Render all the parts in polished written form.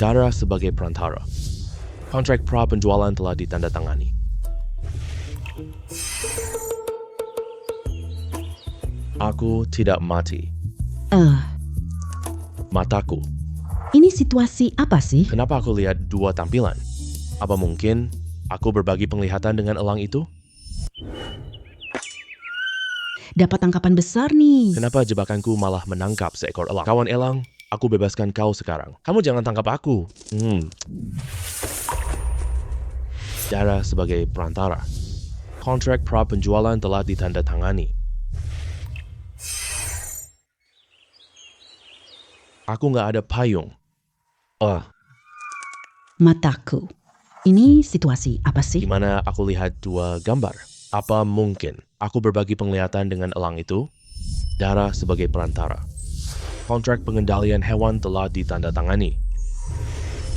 Dara sebagai perantara. Kontrak pra penjualan telah ditandatangani. Aku tidak mati. Mataku. Ini situasi apa sih? Kenapa aku lihat dua tampilan? Apa mungkin aku berbagi penglihatan dengan elang itu? Dapat tangkapan besar nih. Kenapa jebakanku malah menangkap seekor elang? Kawan elang, aku bebaskan kau sekarang. Kamu jangan tangkap aku. Dara sebagai perantara. Kontrak pra penjualan telah ditandatangani. Aku nggak ada payung. Mataku. Ini situasi apa sih? Di mana aku lihat dua gambar. Apa mungkin aku berbagi penglihatan dengan elang itu? Dara sebagai perantara. Kontrak pengendalian hewan telah ditandatangani.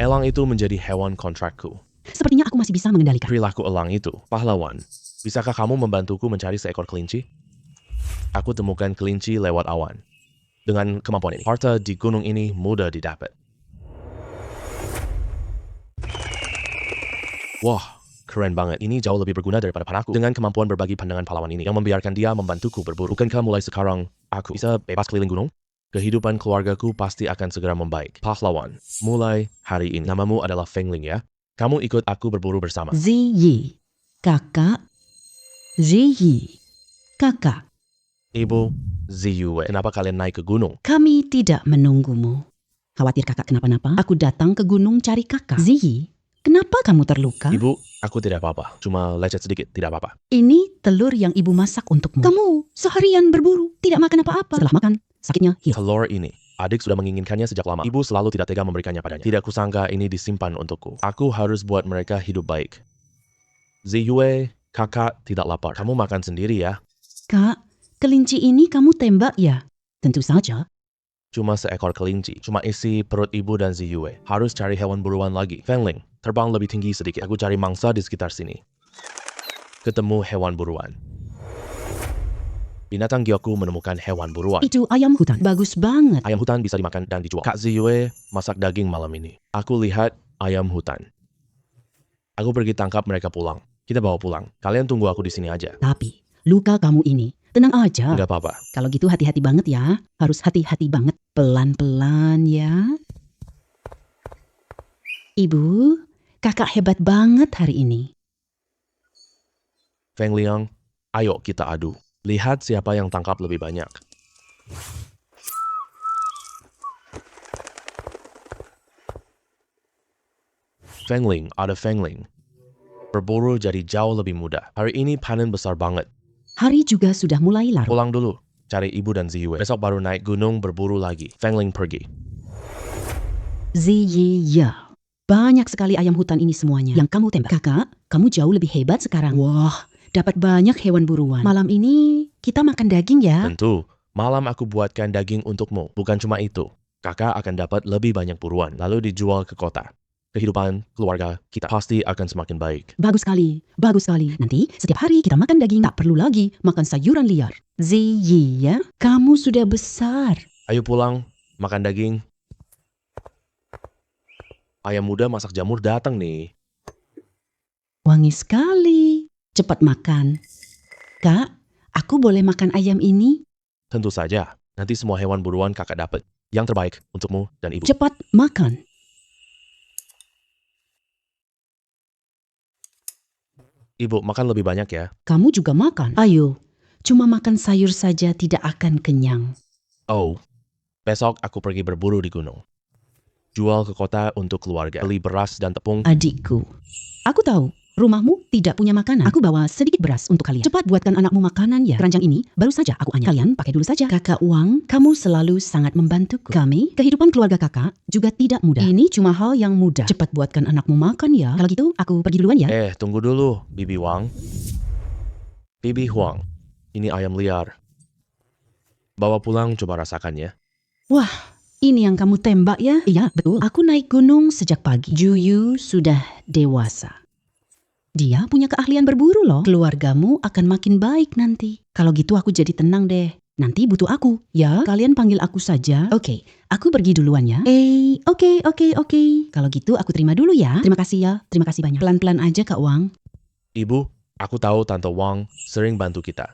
Elang itu menjadi hewan kontrakku. Sepertinya aku masih bisa mengendalikan. Perilaku elang itu, pahlawan. Bisakah kamu membantuku mencari seekor kelinci? Aku temukan kelinci lewat awan. Dengan kemampuan ini, harta di gunung ini mudah didapat. Wah, keren banget. Ini jauh lebih berguna daripada panaku. Dengan kemampuan berbagi pandangan pahlawan ini yang membiarkan dia membantuku berburu. Bukankah mulai sekarang aku bisa bebas keliling gunung? Kehidupan keluargaku pasti akan segera membaik. Pahlawan, mulai hari ini. Namamu adalah Feng Ling ya? Kamu ikut aku berburu bersama. Ziyi. Kakak. Ziyi. Kakak. Ibu, Ziyue, kenapa kalian naik ke gunung? Kami tidak menunggumu. Khawatir kakak kenapa-napa? Aku datang ke gunung cari kakak. Ziyi, kenapa kamu terluka? Ibu, aku tidak apa-apa. Cuma lecet sedikit, tidak apa-apa. Ini telur yang ibu masak untukmu. Kamu seharian berburu, tidak makan apa-apa. Setelah makan, sakitnya hilang. Telur ini, adik sudah menginginkannya sejak lama. Ibu selalu tidak tega memberikannya padanya. Tidak kusangka ini disimpan untukku. Aku harus buat mereka hidup baik. Ziyue, kakak tidak lapar. Kamu makan sendiri ya. Kak, kelinci ini kamu tembak ya? Tentu saja. Cuma seekor kelinci. Cuma isi perut ibu dan Ziyue. Harus cari hewan buruan lagi. Feng Ling, terbang lebih tinggi sedikit. Aku cari mangsa di sekitar sini. Ketemu hewan buruan. Binatang Gyoku menemukan hewan buruan. Itu ayam hutan. Bagus banget. Ayam hutan bisa dimakan dan dijual. Kak Ziyue masak daging malam ini. Aku lihat ayam hutan. Aku pergi tangkap mereka pulang. Kita bawa pulang. Kalian tunggu aku di sini aja. Tapi, luka kamu ini, tenang aja. Enggak apa-apa. Kalau gitu hati-hati banget ya. Harus hati-hati banget. Pelan-pelan ya. Ibu, kakak hebat banget hari ini. Feng Liang, ayo kita adu. Lihat siapa yang tangkap lebih banyak. Feng Ling, ada Feng Ling. Berburu jadi jauh lebih mudah. Hari ini panen besar banget. Hari juga sudah mulai larut. Pulang dulu, cari ibu dan Ziyue. Besok baru naik gunung berburu lagi. Feng Ling pergi. Ziyi, ya. Banyak sekali ayam hutan ini semuanya yang kamu tembak. Kakak, kamu jauh lebih hebat sekarang. Wah, dapat banyak hewan buruan. Malam ini kita makan daging ya. Tentu, malam aku buatkan daging untukmu. Bukan cuma itu. Kakak akan dapat lebih banyak buruan, lalu dijual ke kota. Kehidupan keluarga kita pasti akan semakin baik. Bagus sekali, bagus sekali. Nanti setiap hari kita makan daging, tak perlu lagi makan sayuran liar. Ziyi ya, kamu sudah besar. Ayo pulang, makan daging. Ayam muda masak jamur datang nih. Wangi sekali. Cepat makan. Kak, aku boleh makan ayam ini? Tentu saja, nanti semua hewan buruan kakak dapat. Yang terbaik untukmu dan ibu. Cepat makan. Ibu, makan lebih banyak ya. Kamu juga makan. Ayo, cuma makan sayur saja tidak akan kenyang. Oh, besok aku pergi berburu di gunung. Jual ke kota untuk keluarga. Beli beras dan tepung. Adikku, aku tahu rumahmu tidak punya makanan. Aku bawa sedikit beras untuk kalian. Cepat buatkan anakmu makanan ya. Keranjang ini baru saja aku anyam. Kalian pakai dulu saja. Kakak Wang, kamu selalu sangat membantuku. Kami, kehidupan keluarga kakak juga tidak mudah. Ini cuma hal yang mudah. Cepat buatkan anakmu makan ya. Kalau gitu, aku pergi duluan ya. Tunggu dulu, Bibi Wang. Bibi Huang, ini ayam liar. Bawa pulang coba rasakan ya. Wah, ini yang kamu tembak ya? Iya, betul. Aku naik gunung sejak pagi. Juyu sudah dewasa. Dia punya keahlian berburu loh. Keluargamu akan makin baik nanti. Kalau gitu aku jadi tenang deh. Nanti butuh aku, ya? Kalian panggil aku saja. Oke, aku pergi duluan ya. Oke. Kalau gitu aku terima dulu ya. Terima kasih ya. Terima kasih banyak. Pelan-pelan aja Kak Wang. Ibu, aku tahu Tante Wang sering bantu kita.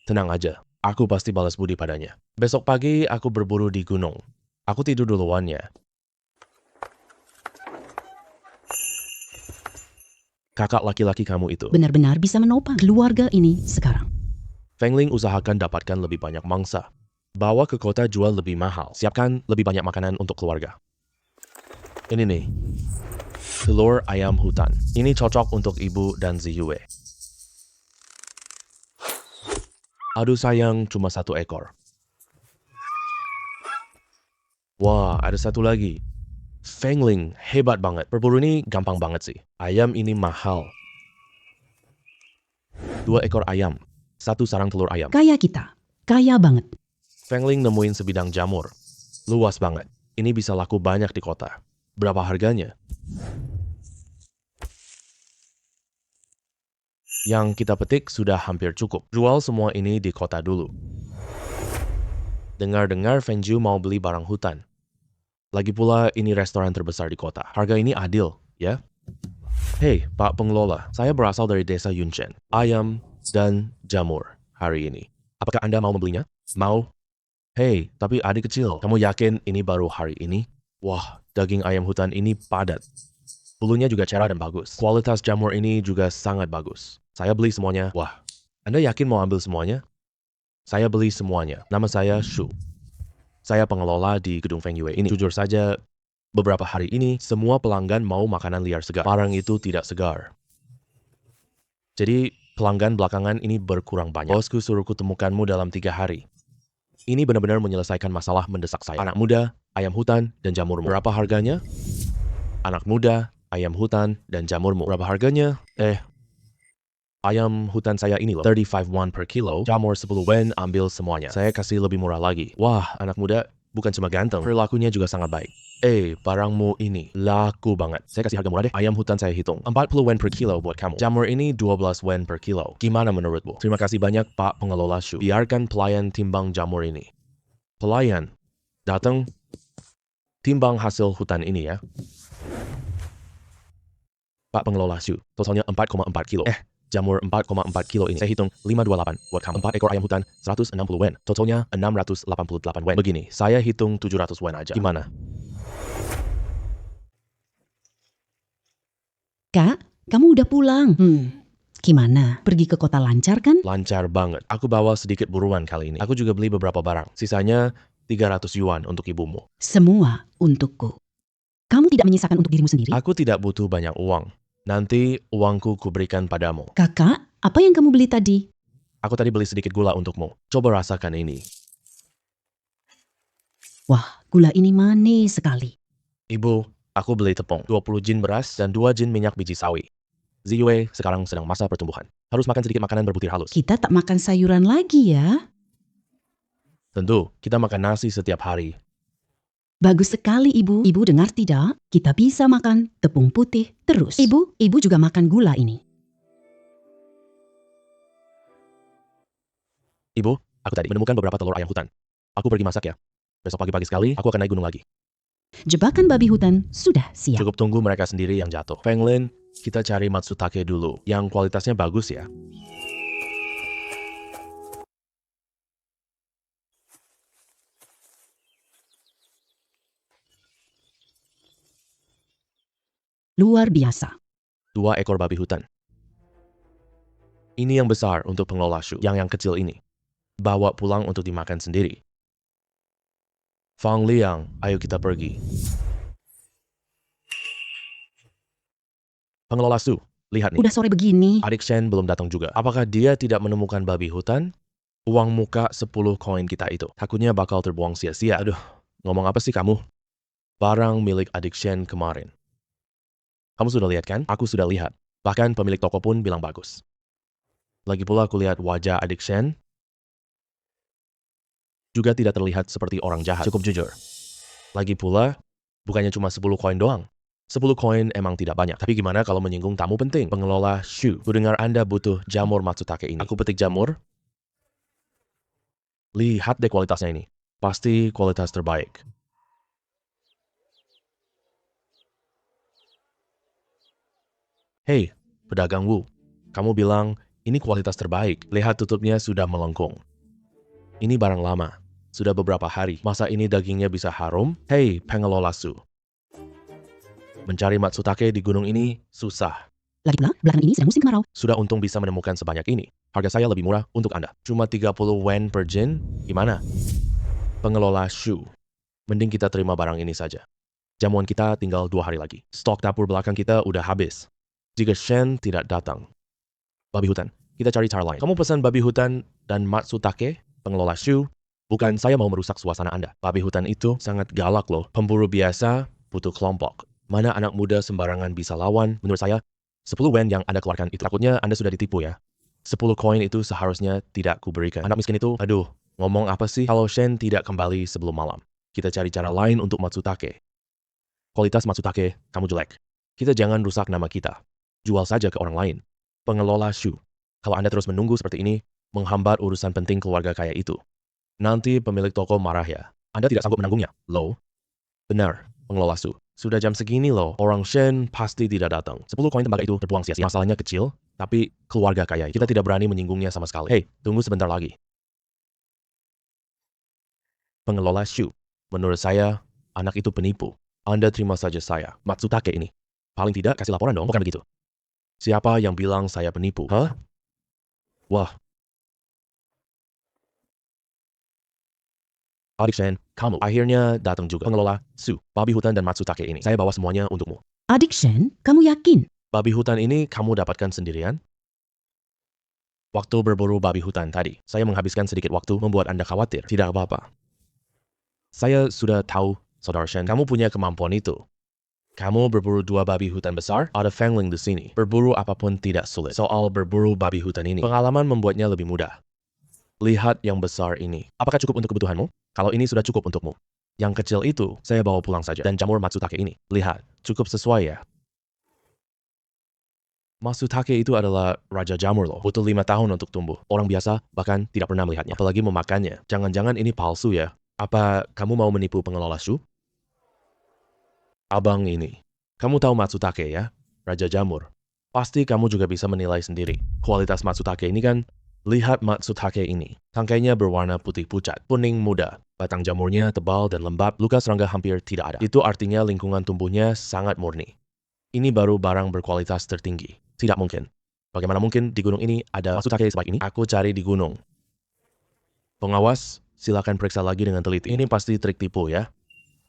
Tenang aja, aku pasti balas budi padanya. Besok pagi aku berburu di gunung. Aku tidur duluan ya. Kakak laki-laki kamu itu. Benar-benar bisa menopang keluarga ini sekarang. Feng Ling usahakan dapatkan lebih banyak mangsa. Bawa ke kota jual lebih mahal. Siapkan lebih banyak makanan untuk keluarga. Ini nih. Telur ayam hutan. Ini cocok untuk ibu dan Ziyue. Aduh sayang, cuma 1 ekor. Wah, ada satu lagi. Feng Ling, hebat banget. Berburu ini gampang banget sih. Ayam ini mahal. 2 ekor ayam. 1 sarang telur ayam. Kaya kita. Kaya banget. Feng Ling nemuin sebidang jamur. Luas banget. Ini bisa laku banyak di kota. Berapa harganya? Yang kita petik sudah hampir cukup. Jual semua ini di kota dulu. Dengar-dengar Feng Jiu mau beli barang hutan. Lagi pula ini restoran terbesar di kota. Harga ini adil, ya? Hei, Pak Pengelola, saya berasal dari desa Yunchen. Ayam dan jamur hari ini. Apakah Anda mau membelinya? Mau? Hei, tapi adik kecil, kamu yakin ini baru hari ini? Wah, daging ayam hutan ini padat. Bulunya juga cerah dan bagus. Kualitas jamur ini juga sangat bagus. Saya beli semuanya. Wah, Anda yakin mau ambil semuanya? Saya beli semuanya. Nama saya Shu. Saya pengelola di gedung Feng Yue ini. Jujur saja, beberapa hari ini semua pelanggan mau makanan liar segar. Barang itu tidak segar. Jadi pelanggan belakangan ini berkurang banyak. Bosku suruh kutemukanmu dalam 3 hari. Ini benar-benar menyelesaikan masalah mendesak saya. Anak muda, ayam hutan, dan jamurmu. Berapa harganya? Anak muda, ayam hutan, dan jamurmu. Berapa harganya? Ayam hutan saya ini loh, 35 won per kilo, jamur 10 wen, ambil semuanya. Saya kasih lebih murah lagi. Wah, anak muda bukan cuma ganteng, perilakunya juga sangat baik. Barangmu ini laku banget. Saya kasih harga murah deh. Ayam hutan saya hitung, 40 wen per kilo buat kamu. Jamur ini 12 wen per kilo. Gimana menurutmu? Terima kasih banyak Pak Pengelola Shu. Biarkan pelayan timbang jamur ini. Pelayan, datang, timbang hasil hutan ini ya. Pak Pengelola Shu, totalnya 4,4 kilo. Jamur 4,4 kilo ini. Saya hitung 528 buat kamu. 4 ekor ayam hutan 160 wen. Totalnya 688 wen. Begini, saya hitung 700 wen aja. Gimana? Kak, kamu udah pulang. Gimana? Pergi ke kota lancar kan? Lancar banget. Aku bawa sedikit buruan kali ini. Aku juga beli beberapa barang. Sisanya 300 yuan untuk ibumu. Semua untukku. Kamu tidak menyisakan untuk dirimu sendiri? Aku tidak butuh banyak uang. Nanti uangku kuberikan padamu. Kakak, apa yang kamu beli tadi? Aku tadi beli sedikit gula untukmu. Coba rasakan ini. Wah, gula ini manis sekali. Ibu, aku beli tepung, 20 jin beras, dan 2 jin minyak biji sawi. Ziyue sekarang sedang masa pertumbuhan. Harus makan sedikit makanan berbutir halus. Kita tak makan sayuran lagi ya. Tentu, kita makan nasi setiap hari. Bagus sekali ibu. Ibu dengar tidak? Kita bisa makan tepung putih terus. Ibu juga makan gula ini. Ibu, aku tadi menemukan beberapa telur ayam hutan. Aku pergi masak ya. Besok pagi-pagi sekali, aku akan naik gunung lagi. Jebakan babi hutan sudah siap. Cukup tunggu mereka sendiri yang jatuh. Feng Lin, kita cari Matsutake dulu. Yang kualitasnya bagus ya. Luar biasa. 2 ekor babi hutan. Ini yang besar untuk pengelola Shu. Yang kecil ini. Bawa pulang untuk dimakan sendiri. Fang Liang, ayo kita pergi. Pengelola Shu, lihat nih. Udah sore begini. Adik Shen belum datang juga. Apakah dia tidak menemukan babi hutan? Uang muka 10 koin kita itu. Takutnya bakal terbuang sia-sia. Aduh, ngomong apa sih kamu? Barang milik adik Shen kemarin. Kamu sudah lihat kan? Aku sudah lihat. Bahkan pemilik toko pun bilang bagus. Lagi pula aku lihat wajah adik Shen. Juga tidak terlihat seperti orang jahat. Cukup jujur. Lagi pula, bukannya cuma 10 koin doang. 10 koin emang tidak banyak. Tapi gimana kalau menyinggung tamu penting? Pengelola Shu, ku dengar Anda butuh jamur Matsutake ini. Aku petik jamur. Lihat deh kualitasnya ini. Pasti kualitas terbaik. Hei, pedagang Wu. Kamu bilang ini kualitas terbaik. Lihat tutupnya sudah melengkung. Ini barang lama. Sudah beberapa hari. Masa ini dagingnya bisa harum? Hei, pengelola Su. Mencari matsutake di gunung ini susah. Lagi pula, belakangan ini sedang musim kemarau. Sudah untung bisa menemukan sebanyak ini. Harga saya lebih murah untuk Anda. Cuma 30 yen per jin. Gimana? Pengelola Shu. Mending kita terima barang ini saja. Jamuan kita tinggal 2 hari lagi. Stok dapur belakang kita udah habis. Jika Shen tidak datang. Babi hutan. Kita cari cara lain. Kamu pesan babi hutan dan matsutake, pengelola Shu. Bukan saya mau merusak suasana Anda. Babi hutan itu sangat galak loh. Pemburu biasa butuh kelompok. Mana anak muda sembarangan bisa lawan? Menurut saya, 10 yen yang Anda keluarkan itu. Takutnya Anda sudah ditipu ya. 10 koin itu seharusnya tidak kuberikan. Anak miskin itu, aduh, ngomong apa sih? Kalau Shen tidak kembali sebelum malam. Kita cari cara lain untuk matsutake. Kualitas matsutake, kamu jelek. Kita jangan rusak nama kita. Jual saja ke orang lain. Pengelola Shu. Kalau Anda terus menunggu seperti ini, menghambat urusan penting keluarga kaya itu. Nanti pemilik toko marah ya. Anda tidak sanggup menanggungnya. Loh? Benar, pengelola Su. Sudah jam segini loh. Orang Shen pasti tidak datang. 10 koin tembaga itu terbuang sia-sia. Masalahnya kecil, tapi keluarga kaya. Kita tidak berani menyinggungnya sama sekali. Hei, tunggu sebentar lagi. Pengelola Shu. Menurut saya, anak itu penipu. Anda terima saja saya. Matsutake ini. Paling tidak kasih laporan dong, bukan begitu? Siapa yang bilang saya penipu? Hah? Wah. Adik Shen, kamu akhirnya datang juga. Pengelola Su, babi hutan dan matsutake ini. Saya bawa semuanya untukmu. Adik Shen, kamu yakin? Babi hutan ini kamu dapatkan sendirian? Waktu berburu babi hutan tadi, saya menghabiskan sedikit waktu membuat Anda khawatir. Tidak apa-apa. Saya sudah tahu, Saudara Shen, kamu punya kemampuan itu. Kamu berburu 2 babi hutan besar, ada Fengling di sini. Berburu apapun tidak sulit. Soal berburu babi hutan ini, pengalaman membuatnya lebih mudah. Lihat yang besar ini. Apakah cukup untuk kebutuhanmu? Kalau ini sudah cukup untukmu. Yang kecil itu, saya bawa pulang saja. Dan jamur matsutake ini. Lihat, cukup sesuai ya. Matsutake itu adalah raja jamur loh. Butuh 5 tahun untuk tumbuh. Orang biasa bahkan tidak pernah melihatnya. Apalagi memakannya. Jangan-jangan ini palsu ya. Apa kamu mau menipu pengelola Shu? Abang ini. Kamu tahu matsutake ya? Raja jamur. Pasti kamu juga bisa menilai sendiri. Kualitas matsutake ini kan. Lihat matsutake ini. Tangkainya berwarna putih pucat, kuning muda. Batang jamurnya tebal dan lembab, luka serangga hampir tidak ada. Itu artinya lingkungan tumbuhnya sangat murni. Ini baru barang berkualitas tertinggi. Tidak mungkin. Bagaimana mungkin di gunung ini ada matsutake sebaik ini? Aku cari di gunung. Pengawas, silakan periksa lagi dengan teliti. Ini pasti trik tipu ya.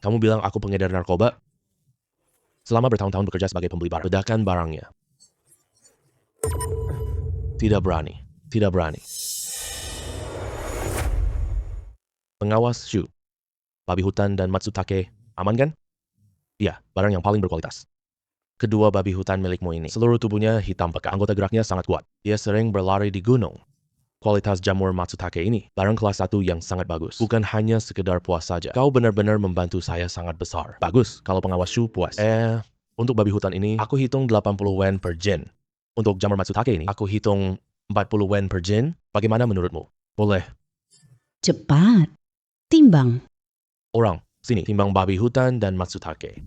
Kamu bilang aku pengedar narkoba? Selama bertahun-tahun bekerja sebagai pembeli barang. Bedakan barangnya. Tidak berani. Tidak berani. Pengawas Shu. Babi hutan dan matsutake aman kan? Iya, barang yang paling berkualitas. Kedua babi hutan milikmu ini, seluruh tubuhnya hitam pekat. Anggota geraknya sangat kuat. Dia sering berlari di gunung. Kualitas jamur matsutake ini, barang kelas 1 yang sangat bagus. Bukan hanya sekedar puas saja. Kau benar-benar membantu saya sangat besar. Bagus, kalau pengawas Shu puas. Untuk babi hutan ini, aku hitung 80 yen per jin. Untuk jamur matsutake ini, aku hitung 40 yen per jin. Bagaimana menurutmu? Boleh. Cepat. Timbang. Orang, sini, timbang babi hutan dan matsutake.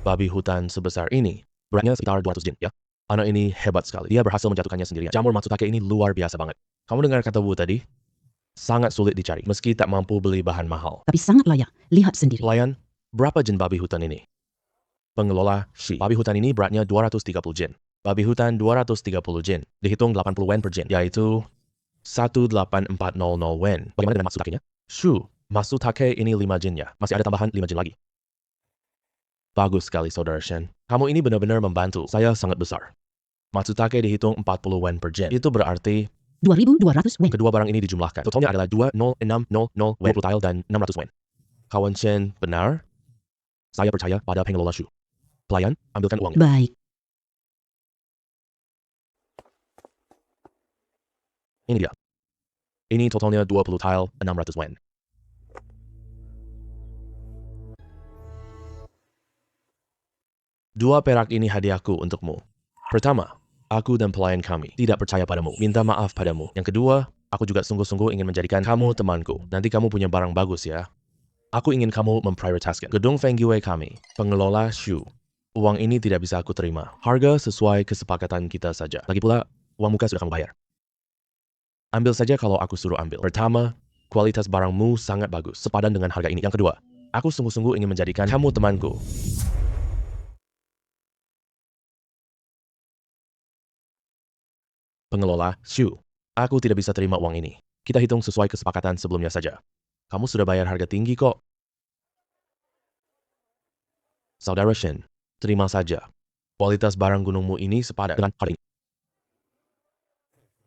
Babi hutan sebesar ini, beratnya sekitar 200 jin, ya. Anak ini hebat sekali. Dia berhasil menjatuhkannya sendirian. Jamur matsutake ini luar biasa banget. Kamu dengar kata Wu tadi? Sangat sulit dicari, meski tak mampu beli bahan mahal. Tapi sangat layak. Lihat sendiri. Pelayan, berapa jin babi hutan ini? Pengelola, Shi. Babi hutan ini beratnya 230 jin. Babi hutan 230 jin. Dihitung 80 yen per jin, yaitu 18400 yen. Bagaimana dengan matsutake-nya? Shu, matsutake ini 5 jin ya. Masih ada tambahan 5 jin lagi. Bagus sekali, Saudara Shen. Kamu ini benar-benar membantu. Saya sangat besar. Matsutake dihitung 40 yen per jin. Itu berarti 2.200 yen. kedua barang ini dijumlahkan. Totalnya adalah 20600 yen, 20 tile dan 600 yen. Kawan Shen, benar? Saya percaya pada pengelola Shu. Pelayan, ambilkan uangnya. Baik. Ini dia. Ini totalnya 20 tile, 600 yen. Dua perak ini hadiahku untukmu. Pertama, aku dan pelayan kami tidak percaya padamu, minta maaf padamu. Yang kedua, Aku juga sungguh-sungguh ingin menjadikan kamu temanku. Nanti kamu punya barang bagus ya. Aku ingin kamu memprioritaskan gedung Feng Yue kami, pengelola Shu. Uang ini tidak bisa aku terima. Harga sesuai kesepakatan kita saja. Lagi pula, uang muka sudah kamu bayar. Ambil saja kalau aku suruh ambil. Pertama, kualitas barangmu sangat bagus, sepadan dengan harga ini. Yang kedua, aku sungguh-sungguh ingin menjadikan kamu temanku. Pengelola Shu, aku tidak bisa terima uang ini. Kita hitung sesuai kesepakatan sebelumnya saja. Kamu sudah bayar harga tinggi kok. Saudara Shen, terima saja. Kualitas barang gunungmu ini sepadan dengan harga ini.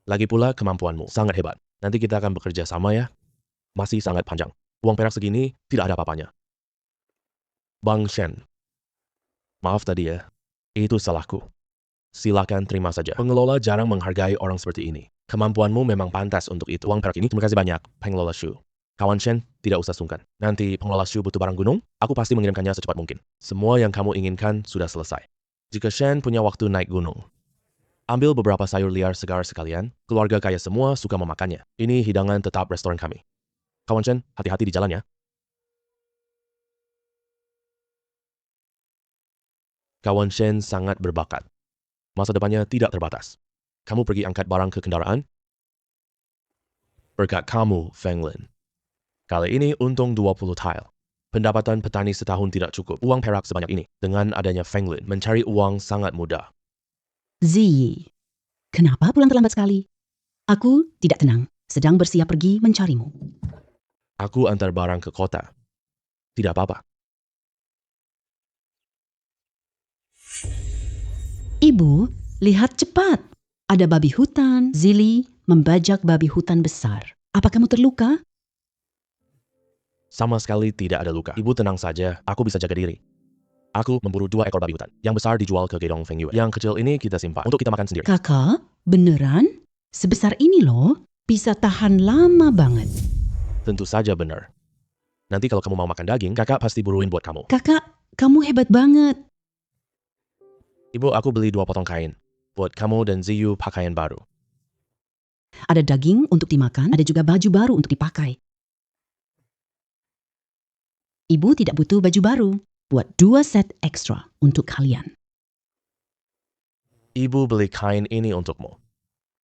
Lagi pula kemampuanmu sangat hebat. Nanti kita akan bekerja sama ya. Masih sangat panjang. Uang perak segini tidak ada apa-apanya. Bang Shen, maaf tadi ya. Itu salahku. Silakan terima saja. Pengelola jarang menghargai orang seperti ini. Kemampuanmu memang pantas untuk itu. Uang perak ini, terima kasih banyak, pengelola Shu. Kawan Shen, tidak usah sungkan. Nanti pengelola Shu butuh barang gunung, aku pasti mengirimkannya secepat mungkin. Semua yang kamu inginkan sudah selesai. Jika Shen punya waktu naik gunung, ambil beberapa sayur liar segar sekalian. Keluarga kaya semua suka memakannya. Ini hidangan tetap restoran kami. Kawan Shen, hati-hati di jalan ya. Kawan Shen sangat berbakat. Masa depannya tidak terbatas. Kamu pergi angkat barang ke kendaraan? Berkat kamu, Feng Lin. Kali ini untung 20 tile. Pendapatan petani setahun tidak cukup. Uang perak sebanyak ini. Dengan adanya Feng Lin, mencari uang sangat mudah. Ziyi, kenapa pulang terlambat sekali? Aku tidak tenang, sedang bersiap pergi mencarimu. Aku antar barang ke kota. Tidak apa-apa. Ibu, lihat cepat. Ada babi hutan. Zili membajak babi hutan besar. Apa kamu terluka? Sama sekali tidak ada luka. Ibu tenang saja, aku bisa jaga diri. Aku memburu 2 ekor babi hutan. Yang besar dijual ke gedong Feng Yue. Yang kecil ini kita simpan untuk kita makan sendiri. Kakak, beneran? Sebesar ini loh, bisa tahan lama banget. Tentu saja benar. Nanti kalau kamu mau makan daging, kakak pasti buruin buat kamu. Kakak, kamu hebat banget. Ibu, aku beli 2 potong kain. Buat kamu dan Ziyu pakaian baru. Ada daging untuk dimakan, ada juga baju baru untuk dipakai. Ibu tidak butuh baju baru. Buat 2 set ekstra untuk kalian. Ibu beli kain ini untukmu.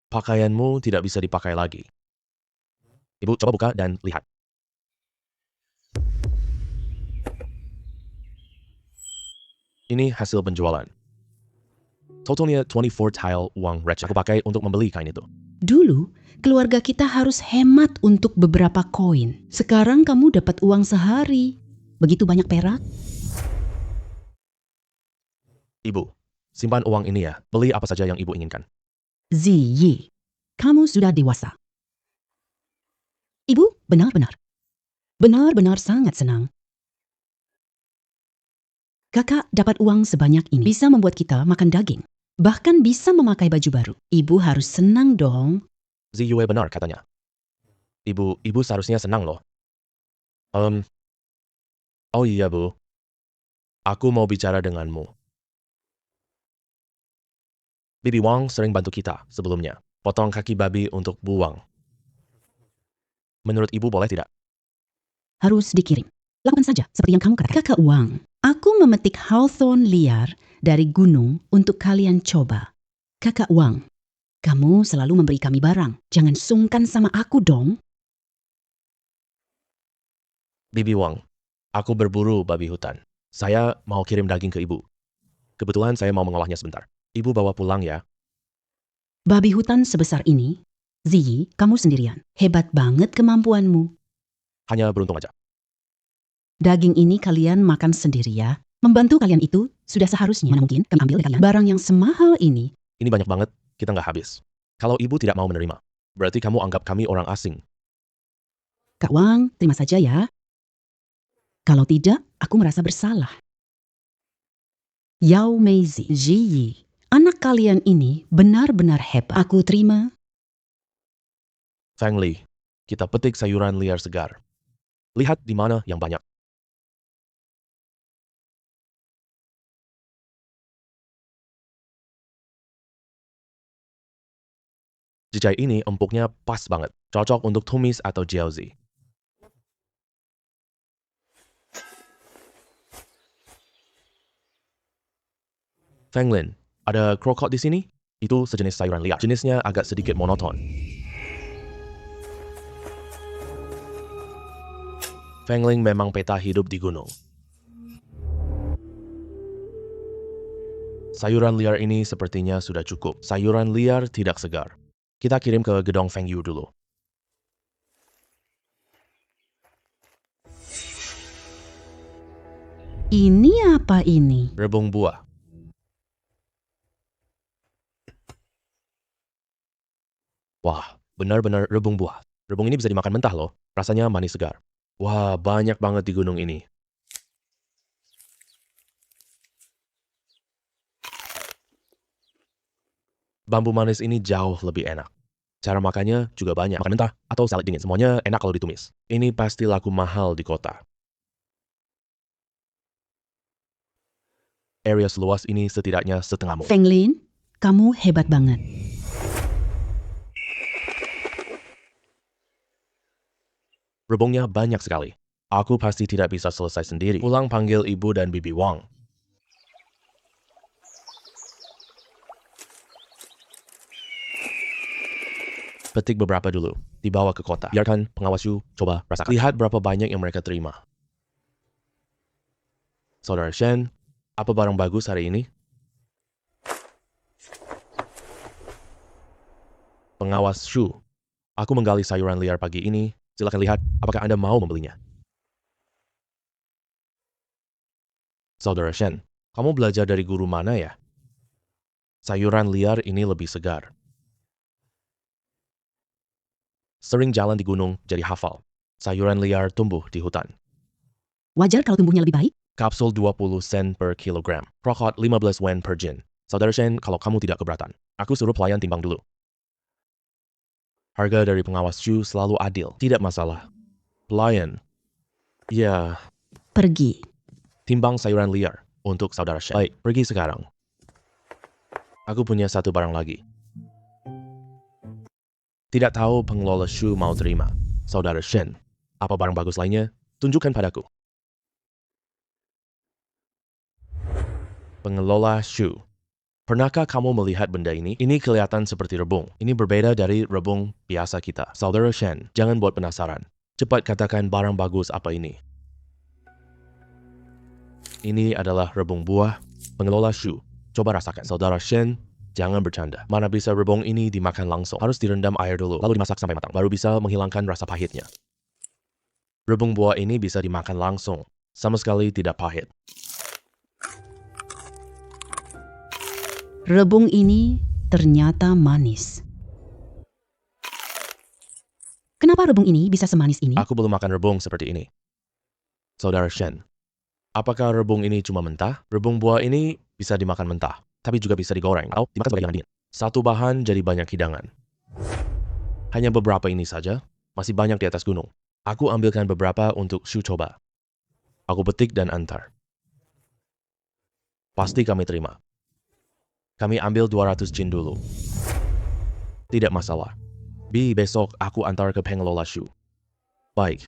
Pakaianmu tidak bisa dipakai lagi. Ibu coba buka dan lihat. Ini hasil penjualan. Totalnya 24 tile uang receh. Aku pakai untuk membeli kain itu. Dulu, keluarga kita harus hemat untuk beberapa koin. Sekarang kamu dapat uang sehari. Begitu banyak perak. Ibu, simpan uang ini ya. Beli apa saja yang ibu inginkan. Ziyi, kamu sudah dewasa. Ibu benar-benar sangat senang. Kakak dapat uang sebanyak ini bisa membuat kita makan daging. Bahkan bisa memakai baju baru. Ibu harus senang dong. Ziyue benar katanya. Ibu seharusnya senang loh. Oh iya Bu. Aku mau bicara denganmu. Bibi Wang sering bantu kita sebelumnya. Potong kaki babi untuk buang. Menurut ibu boleh tidak? Harus dikirim. Lakukan saja seperti yang kamu katakan. Kakak uang. Aku memetik hawthorn liar dari gunung untuk kalian coba. Kakak uang. Kamu selalu memberi kami barang. Jangan sungkan sama aku dong. Bibi Wang, aku berburu babi hutan. Saya mau kirim daging ke ibu. Kebetulan saya mau mengolahnya sebentar. Ibu bawa pulang ya. Babi hutan sebesar ini. Ziyi, kamu sendirian. Hebat banget kemampuanmu. Hanya beruntung aja. Daging ini kalian makan sendiri ya. Membantu kalian itu sudah seharusnya. Mana mungkin kami ambil dari kalian barang yang semahal ini. Ini banyak banget, kita nggak habis. Kalau ibu tidak mau menerima, berarti kamu anggap kami orang asing. Kak Wang, terima saja ya. Kalau tidak, aku merasa bersalah. Yao Meizi, Ziyi, anak kalian ini benar-benar hebat. Aku terima. Feng Li, kita petik sayuran liar segar. Lihat di mana yang banyak. Jicai ini empuknya pas banget, cocok untuk tumis atau jiaozi. Fenglin, ada krokot di sini? Itu sejenis sayuran liar. Jenisnya agak sedikit monoton. Fengling memang peta hidup di gunung. Sayuran liar ini sepertinya sudah cukup. Sayuran liar tidak segar. Kita kirim ke gedong Feng Yu dulu. Ini apa ini? Rebung buah. Wah, benar-benar rebung buah. Rebung ini bisa dimakan mentah loh. Rasanya manis segar. Wah, banyak banget di gunung ini. Bambu manis ini jauh lebih enak. Cara makannya juga banyak. Makan mentah atau salad dingin. Semuanya enak kalau ditumis. Ini pasti laku mahal di kota. Area seluas ini setidaknya setengahmu. Fenglin, kamu hebat banget. Rebungnya banyak sekali. Aku pasti tidak bisa selesai sendiri. Pulang panggil ibu dan bibi Wang. Petik beberapa dulu, dibawa ke kota. Biarkan pengawas Yu coba rasakan. Lihat berapa banyak yang mereka terima. Saudara Shen, apa barang bagus hari ini? Pengawas Shu, aku menggali sayuran liar pagi ini. Silakan lihat apakah Anda mau membelinya. Saudara Shen, kamu belajar dari guru mana ya? Sayuran liar ini lebih segar. Sering jalan di gunung jadi hafal. Sayuran liar tumbuh di hutan. Wajar kalau tumbuhnya lebih baik? Kapsul 20 sen per kilogram. Krokot 15 wen per jin. Saudara Shen, kalau kamu tidak keberatan, aku suruh pelayan timbang dulu. Harga dari pengawas Shu selalu adil. Tidak masalah. Pelayan. Ya, Pergi. timbang sayuran liar untuk saudara Shen. Baik, pergi sekarang. Aku punya satu barang lagi. Tidak tahu pengelola Shu mau terima. Saudara Shen, apa barang bagus lainnya? Tunjukkan padaku. Pengelola Shu. Pernahkah kamu melihat benda ini? Ini kelihatan seperti rebung. Ini berbeda dari rebung biasa kita. Saudara Shen, jangan buat penasaran. Cepat katakan barang bagus apa ini. Ini adalah rebung buah. Pengelola Shu. Coba rasakan. Saudara Shen, jangan bercanda. Mana bisa rebung ini dimakan langsung. Harus direndam air dulu, lalu dimasak sampai matang. Baru bisa menghilangkan rasa pahitnya. Rebung buah ini bisa dimakan langsung. Sama sekali tidak pahit. Rebung ini ternyata manis. Kenapa rebung ini bisa semanis ini? Aku belum makan rebung seperti ini. Saudara Shen, apakah rebung ini cuma mentah? Rebung buah ini bisa dimakan mentah, tapi juga bisa digoreng atau dimakan sebagai hidangan dingin. Satu bahan jadi banyak hidangan. Hanya beberapa ini saja, masih banyak di atas gunung. Aku ambilkan beberapa untuk Shu coba. Aku petik dan antar. Pasti kami terima. Kami ambil 200 jin dulu. Tidak masalah. Besok aku antar ke pengelola Shu. Baik.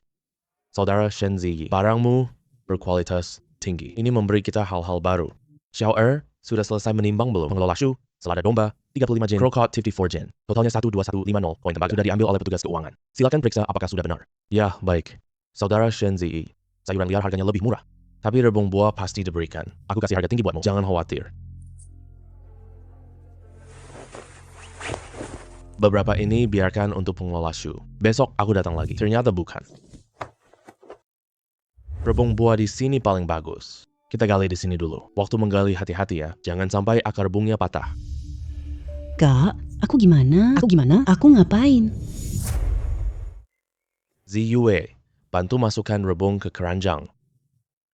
Saudara Shen Ziyi, barangmu berkualitas tinggi. Ini memberi kita hal-hal baru. Xiao sudah selesai menimbang belum? Pengelola Shu, selada domba, 35 jin, krokot 54 jin. Totalnya 12150 poin tembak sudah diambil oleh petugas keuangan. Silakan periksa apakah sudah benar. Ya, baik. Saudara Shen Ziyi, sayuran liar harganya lebih murah. Tapi rebung buah pasti diberikan. Aku kasih harga tinggi buatmu. Jangan khawatir. Beberapa ini biarkan untuk pengelola Shu. Besok aku datang lagi. Ternyata bukan. Rebung buah di sini paling bagus. Kita gali di sini dulu. Waktu menggali hati-hati ya. Jangan sampai akar rebungnya patah. Kak, aku gimana? Aku ngapain? Ziyue, bantu masukkan rebung ke keranjang.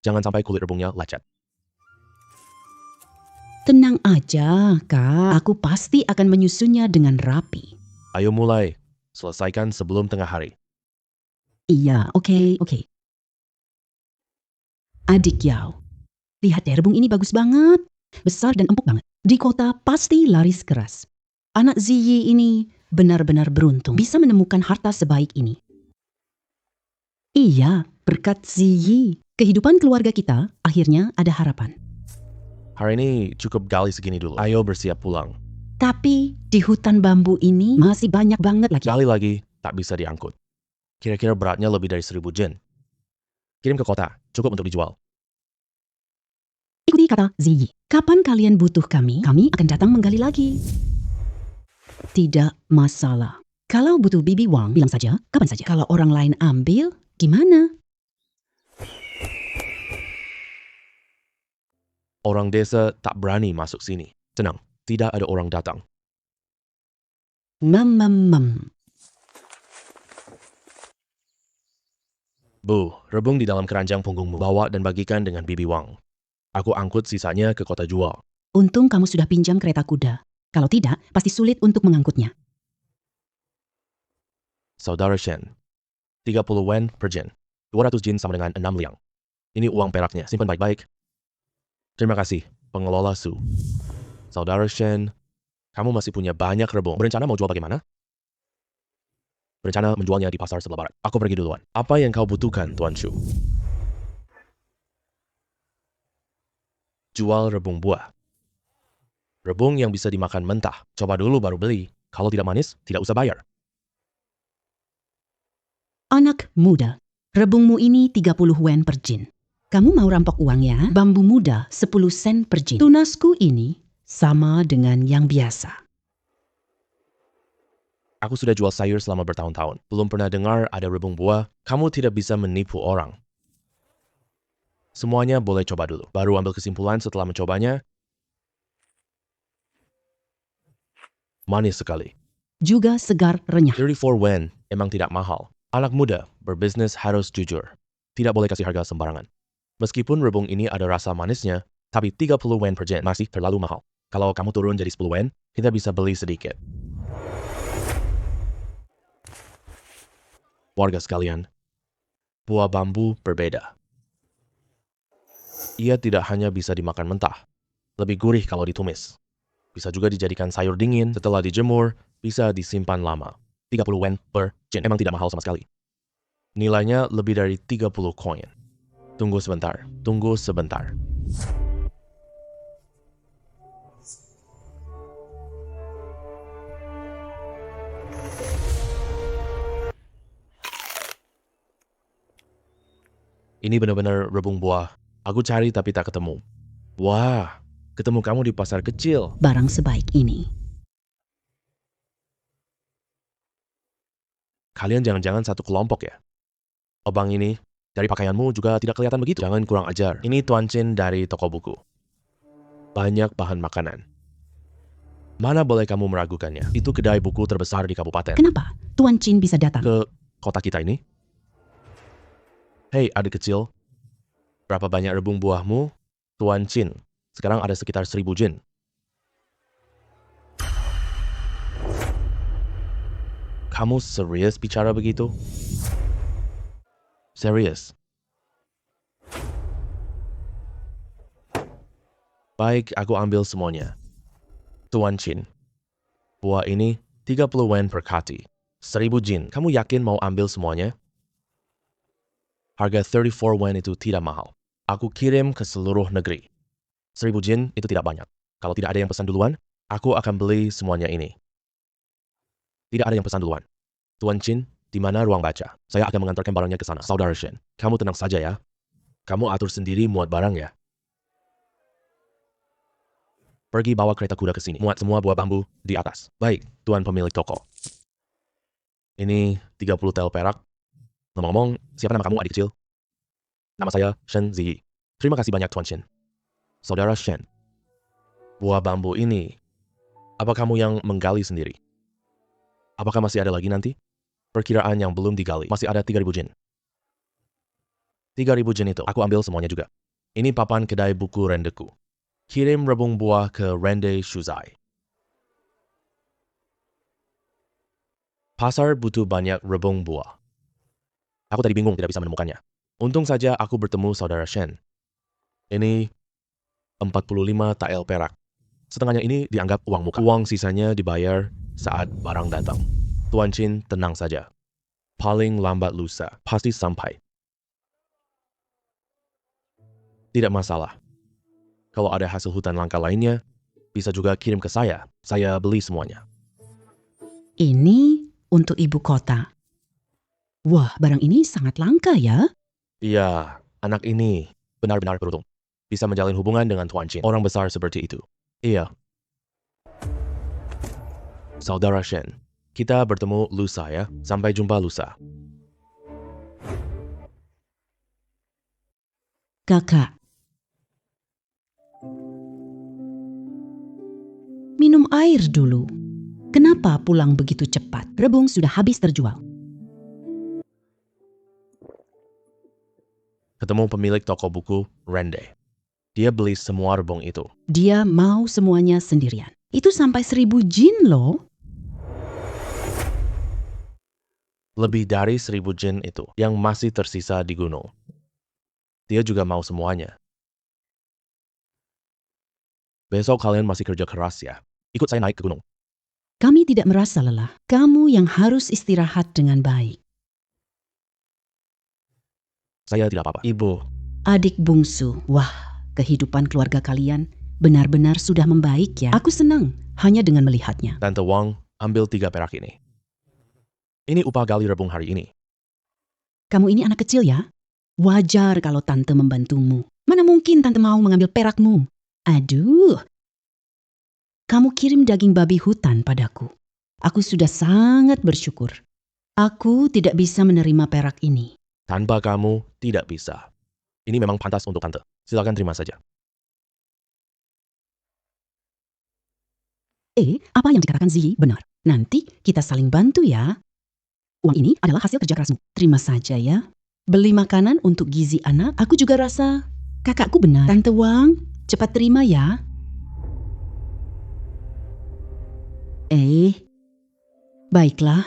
Jangan sampai kulit rebungnya lecet. Tenang aja, Kak. Aku pasti akan menyusunnya dengan rapi. Ayo mulai. Selesaikan sebelum tengah hari. Iya, oke. Adik Yao, lihat deh, rebung ini bagus banget. Besar dan empuk banget. Di kota pasti laris keras. Anak Ziyi ini benar-benar beruntung bisa menemukan harta sebaik ini. Iya, berkat Ziyi. Kehidupan keluarga kita akhirnya ada harapan. Hari ini cukup gali segini dulu. Ayo bersiap pulang. Tapi di hutan bambu ini masih banyak banget lagi. Gali lagi tak bisa diangkut. Kira-kira beratnya lebih dari 1000 jin. Kirim ke kota, cukup untuk dijual. Ikuti kata Ziyi. Kapan kalian butuh kami akan datang menggali lagi. Tidak masalah. Kalau butuh Bibi Wang, bilang saja, kapan saja. Kalau orang lain ambil, gimana? Orang desa tak berani masuk sini. Tenang, tidak ada orang datang. Mem. Bu, rebung di dalam keranjang punggungmu. Bawa dan bagikan dengan Bibi Wang. Aku angkut sisanya ke kota jual. Untung kamu sudah pinjam kereta kuda. Kalau tidak, pasti sulit untuk mengangkutnya. Saudara Shen, 30 wen per jin. 200 jin sama dengan 6 liang. Ini uang peraknya, simpan baik-baik. Terima kasih, pengelola Su. Saudara Shen, kamu masih punya banyak rebung. Berencana mau jual bagaimana? Berencana menjualnya di pasar sebelah barat. Aku pergi duluan. Apa yang kau butuhkan, Tuan Shu? Jual rebung buah. Rebung yang bisa dimakan mentah. Coba dulu baru beli. Kalau tidak manis, tidak usah bayar. Anak muda, rebungmu ini 30 wen per jin. Kamu mau rampok uang ya? Bambu muda 10 sen per jin. Tunasku ini sama dengan yang biasa. Aku sudah jual sayur selama bertahun-tahun. Belum pernah dengar ada rebung buah. Kamu tidak bisa menipu orang. Semuanya boleh coba dulu. Baru ambil kesimpulan setelah mencobanya. Manis sekali. Juga segar renyah. 34 wen emang tidak mahal. Anak muda, berbisnis harus jujur. Tidak boleh kasih harga sembarangan. Meskipun rebung ini ada rasa manisnya, tapi 30 wen per jin masih terlalu mahal. Kalau kamu turun jadi 10 wen, kita bisa beli sedikit. Warga sekalian, buah bambu berbeda. Ia tidak hanya bisa dimakan mentah, lebih gurih kalau ditumis. Bisa juga dijadikan sayur dingin, setelah dijemur, bisa disimpan lama. 30 wen per jin, emang tidak mahal sama sekali. Nilainya lebih dari 30 koin. Tunggu sebentar, tunggu sebentar. Ini benar-benar rebung buah. Aku cari tapi tak ketemu. Wah, ketemu kamu di pasar kecil. Barang sebaik ini. Kalian jangan-jangan satu kelompok ya? Obang ini, dari pakaianmu juga tidak kelihatan begitu. Jangan kurang ajar. Ini Tuan Chin dari toko buku. Banyak bahan makanan. Mana boleh kamu meragukannya? Itu kedai buku terbesar di kabupaten. Kenapa Tuan Chin bisa datang? Ke kota kita ini? Hei, adik kecil. Berapa banyak rebung buahmu? Tuan Chin. Sekarang ada sekitar 1000 jin. Kamu serius bicara begitu? Serius? Baik, aku ambil semuanya. Tuan Chin. Buah ini 30 wen per kati. 1000 jin. Kamu yakin mau ambil semuanya? Harga 34 wen itu tidak mahal. Aku kirim ke seluruh negeri. 1000 jin itu tidak banyak. Kalau tidak ada yang pesan duluan, aku akan beli semuanya ini. Tidak ada yang pesan duluan. Tuan Chin, di mana ruang baca? Saya akan mengantarkan barangnya ke sana. Saudara Shen, kamu tenang saja ya. Kamu atur sendiri muat barang ya. Pergi bawa kereta kuda ke sini. Muat semua buah bambu di atas. Baik, Tuan pemilik toko. Ini 30 tel perak. Ngomong-ngomong, siapa nama kamu adik kecil? Nama saya Shen Ziyi. Terima kasih banyak Tuan Shen. Saudara Shen, buah bambu ini, apa kamu yang menggali sendiri? Apakah masih ada lagi nanti? Perkiraan yang belum digali, masih ada 3000 jin. 3000 jin itu, aku ambil semuanya juga. Ini papan kedai buku rendeku. Kirim rebung buah ke Rende Shuzai. Pasar butuh banyak rebung buah. Aku tadi bingung tidak bisa menemukannya. Untung saja aku bertemu saudara Shen. Ini 45 tael perak. Setengahnya ini dianggap uang muka. Uang sisanya dibayar saat barang datang. Tuan Chin, tenang saja. Paling lambat lusa, pasti sampai. Tidak masalah. Kalau ada hasil hutan langka lainnya, bisa juga kirim ke saya. Saya beli semuanya. Ini untuk ibu kota. Wah, barang ini sangat langka ya. Iya, anak ini benar-benar beruntung. Bisa menjalin hubungan dengan Tuan Chin. Orang besar seperti itu. Iya. Saudara Shen, kita bertemu lusa ya. Sampai jumpa lusa. Kakak. Minum air dulu. Kenapa pulang begitu cepat? Rebung sudah habis terjual. Ketemu pemilik toko buku, Rende. Dia beli semua rebung itu. Dia mau semuanya sendirian. Itu sampai 1000 jin loh. Lebih dari 1000 jin itu yang masih tersisa di gunung. Dia juga mau semuanya. Besok kalian masih kerja keras ya. Ikut saya naik ke gunung. Kami tidak merasa lelah. Kamu yang harus istirahat dengan baik. Saya tidak apa-apa. Ibu, Adik bungsu, wah, kehidupan keluarga kalian benar-benar sudah membaik ya. Aku senang hanya dengan melihatnya. Tante Wang, ambil 3 perak ini. Ini upah gali rebung hari ini. Kamu ini anak kecil ya? Wajar kalau tante membantumu. Mana mungkin tante mau mengambil perakmu? Aduh. Kamu kirim daging babi hutan padaku. Aku sudah sangat bersyukur. Aku tidak bisa menerima perak ini. Tanpa kamu, tidak bisa. Ini memang pantas untuk tante. Silakan terima saja. Apa yang dikatakan Ziyi benar. Nanti kita saling bantu ya. Uang ini adalah hasil kerja kerasmu. Terima saja ya. Beli makanan untuk gizi anak, aku juga rasa kakakku benar. Tante Wang, cepat terima ya. Baiklah,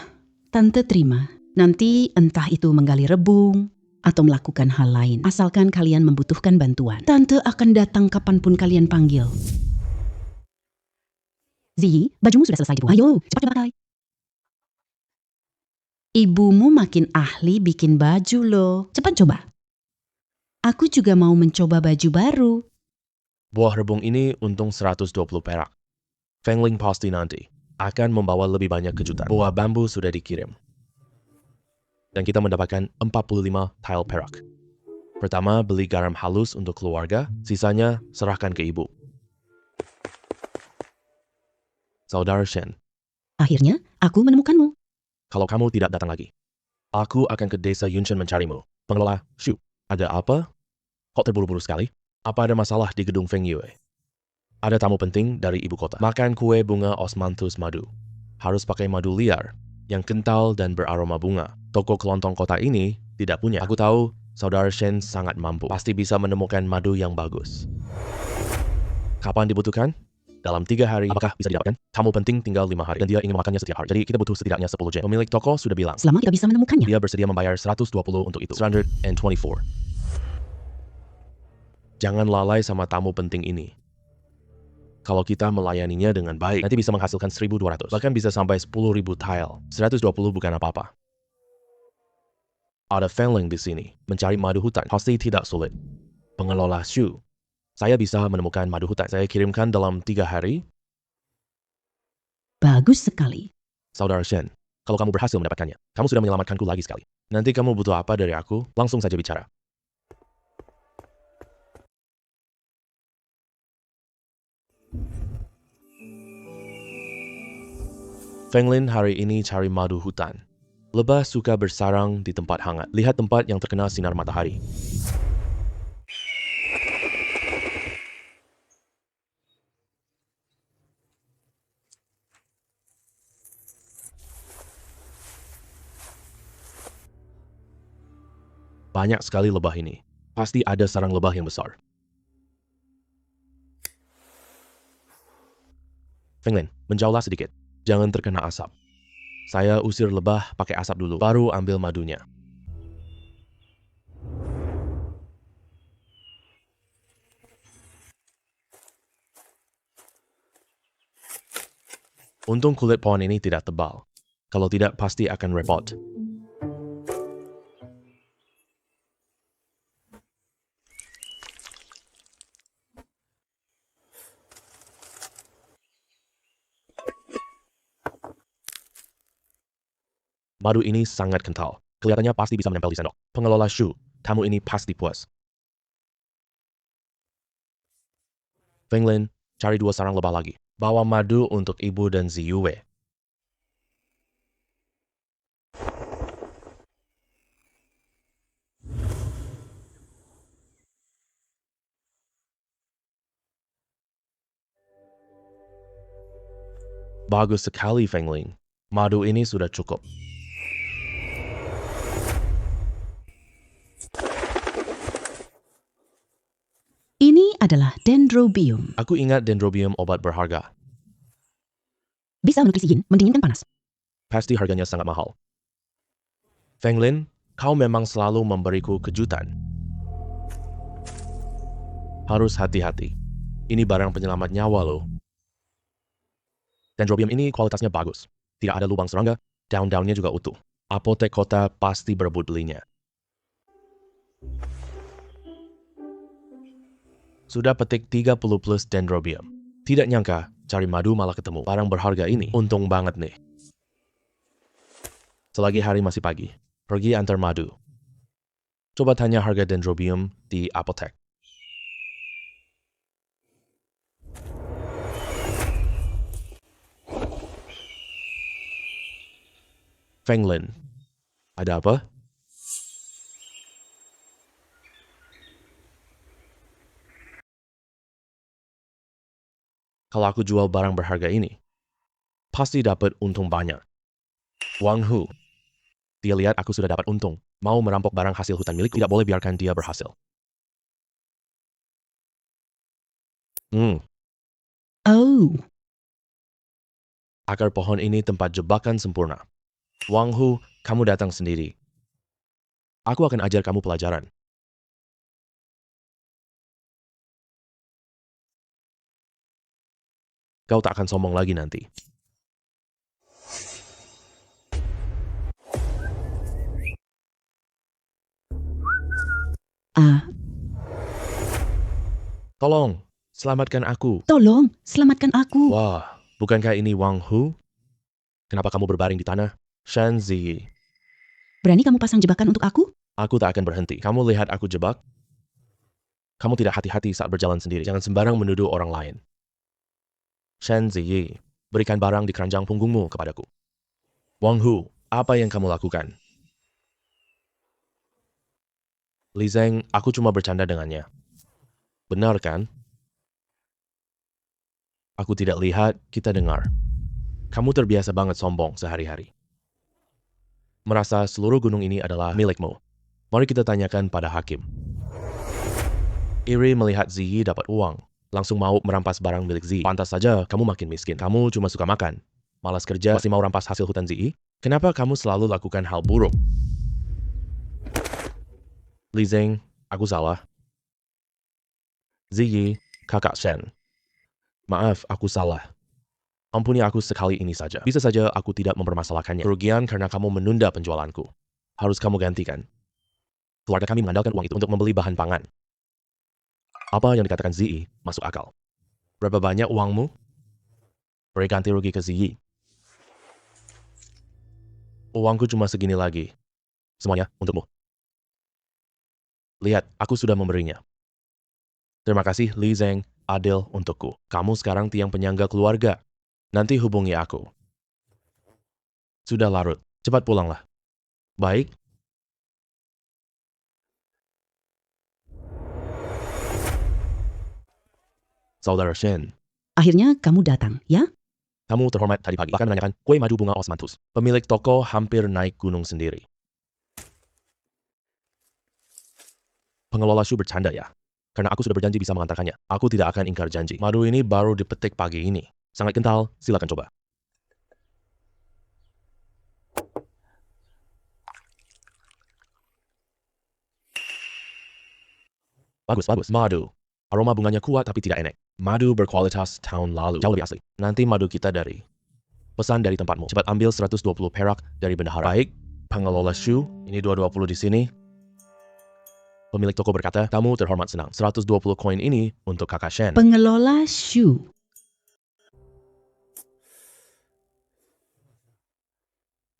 Tante terima. Nanti entah itu menggali rebung atau melakukan hal lain. Asalkan kalian membutuhkan bantuan. Tante akan datang kapanpun kalian panggil. Ziyi, bajumu sudah selesai dibuat. Ayo, cepat dipakai. Ibumu makin ahli bikin baju loh. Cepat coba. Aku juga mau mencoba baju baru. Buah rebung ini untung 120 perak. Fengling pasti nanti akan membawa lebih banyak kejutan. Buah bambu sudah dikirim. Dan kita mendapatkan 45 tile perak. Pertama, beli garam halus untuk keluarga, sisanya serahkan ke ibu. Saudara Shen, Akhirnya, aku menemukanmu. kalau kamu tidak datang lagi, aku akan ke desa Yunshan mencarimu. Pengelola, Shu, ada apa? Kok terburu-buru sekali? Apa ada masalah di gedung Feng Yue? Ada tamu penting dari ibu kota. Makan kue bunga osmanthus madu. Harus pakai madu liar, yang kental dan beraroma bunga. Toko kelontong kota ini tidak punya. Aku tahu Saudara Shen sangat mampu. Pasti bisa menemukan madu yang bagus. Kapan dibutuhkan? Dalam 3 hari. Apakah bisa didapatkan? Tamu penting tinggal 5 hari. Dan dia ingin memakannya setiap hari. Jadi kita butuh setidaknya 10 jen. Pemilik toko sudah bilang. Selama kita bisa menemukannya. Dia bersedia membayar 120 untuk itu. 124. Jangan lalai sama tamu penting ini. Kalau kita melayaninya dengan baik, nanti bisa menghasilkan 1.200. Bahkan bisa sampai 10.000 tile. 120 bukan apa-apa. Ada Fengling di sini. Mencari madu hutan pasti tidak sulit. Pengelola Shu. Saya bisa menemukan madu hutan. Saya kirimkan dalam 3 hari. Bagus sekali. Saudara Shen, kalau kamu berhasil mendapatkannya, kamu sudah menyelamatkanku lagi sekali. Nanti kamu butuh apa dari aku, langsung saja bicara. Fenglin hari ini cari madu hutan. Lebah suka bersarang di tempat hangat. Lihat tempat yang terkena sinar matahari. Banyak sekali lebah ini. Pasti ada sarang lebah yang besar. Fenglin, menjauhlah sedikit. Jangan terkena asap. Saya usir lebah pakai asap dulu, baru ambil madunya. Untung kulit pohon ini tidak tebal. Kalau tidak, pasti akan repot. Madu ini sangat kental. Kelihatannya pasti bisa menempel di sendok. Pengelola Shu, tamu ini pasti puas. Feng Lin, cari 2 sarang lebah lagi. Bawa madu untuk ibu dan Ziyue. Bagus sekali, Feng Lin. Madu ini sudah cukup. Ini adalah dendrobium. Aku ingat dendrobium obat berharga. Bisa menutrisi yin, mendinginkan panas. Pasti harganya sangat mahal. Feng Lin, kau memang selalu memberiku kejutan. Harus hati-hati. Ini barang penyelamat nyawa loh. Dendrobium ini kualitasnya bagus. Tidak ada lubang serangga, daun-daunnya juga utuh. Apotek kota pasti berebut belinya. Sudah petik 30 plus dendrobium. Tidak nyangka, cari madu malah ketemu. Barang berharga ini, untung banget nih. Selagi hari masih pagi, pergi antar madu. Coba tanya harga dendrobium di apotek. Feng Lin, ada apa? Kalau aku jual barang berharga ini, pasti dapat untung banyak. Wang Hu, dia lihat aku sudah dapat untung. Mau merampok barang hasil hutan milikku, tidak boleh biarkan dia berhasil. Oh, Akar pohon ini tempat jebakan sempurna. Wang Hu, kamu datang sendiri. Aku akan ajar kamu pelajaran. Kau tak akan sombong lagi nanti. Tolong, selamatkan aku. tolong, selamatkan aku. Wah, bukankah ini Wang Hu? Kenapa kamu berbaring di tanah? Shan Ziyi, Berani kamu pasang jebakan untuk aku? aku tak akan berhenti. Kamu lihat aku jebak? Kamu tidak hati-hati saat berjalan sendiri. Jangan sembarang menuduh orang lain. Shan Ziyi, berikan barang di keranjang punggungmu kepadaku. Wang Hu, apa yang kamu lakukan? Li Zeng, aku cuma bercanda dengannya. Benar kan? Aku tidak lihat, kita dengar. Kamu terbiasa banget sombong sehari-hari. Merasa seluruh gunung ini adalah milikmu. Mari kita tanyakan pada hakim. Iri melihat Ziyi dapat uang. Langsung mau merampas barang milik Ziyi. Pantas saja kamu makin miskin. Kamu cuma suka makan. Malas kerja, masih mau rampas hasil hutan Ziyi? Kenapa kamu selalu lakukan hal buruk? Li Zeng, aku salah. Ziyi, kakak Shen. Maaf, aku salah. Ampuni aku sekali ini saja. Bisa saja aku tidak mempermasalahkannya. Kerugian karena kamu menunda penjualanku. Harus kamu gantikan. Keluarga kami mengandalkan uang itu untuk membeli bahan pangan. Apa yang dikatakan Ziyi masuk akal. Berapa banyak uangmu? Beri ganti rugi ke Ziyi. Uangku cuma segini lagi. Semuanya untukmu. Lihat, aku sudah memberinya. Terima kasih Li Zeng, adil untukku. Kamu sekarang tiang penyangga keluarga. Nanti hubungi aku. Sudah larut, cepat pulanglah. Baik? Saudara Shen, Akhirnya kamu datang, ya? kamu terhormat tadi pagi. Bahkan menanyakan kue madu bunga osmanthus. Pemilik toko hampir naik gunung sendiri. Pengelola Shu bercanda ya. Karena aku sudah berjanji bisa mengantarkannya. Aku tidak akan ingkar janji. Madu ini baru dipetik pagi ini. Sangat kental, silakan coba. Bagus, bagus. Madu. Aroma bunganya kuat tapi tidak enek. Madu berkualitas tahun lalu. Jauh lebih asli. Nanti madu kita dari Pesan dari tempatmu. Cepat ambil 120 perak dari bendahara. Baik, pengelola Shu, ini 220 di sini. Pemilik toko berkata, tamu terhormat senang. 120 koin ini untuk kakak Shen. Pengelola Shu.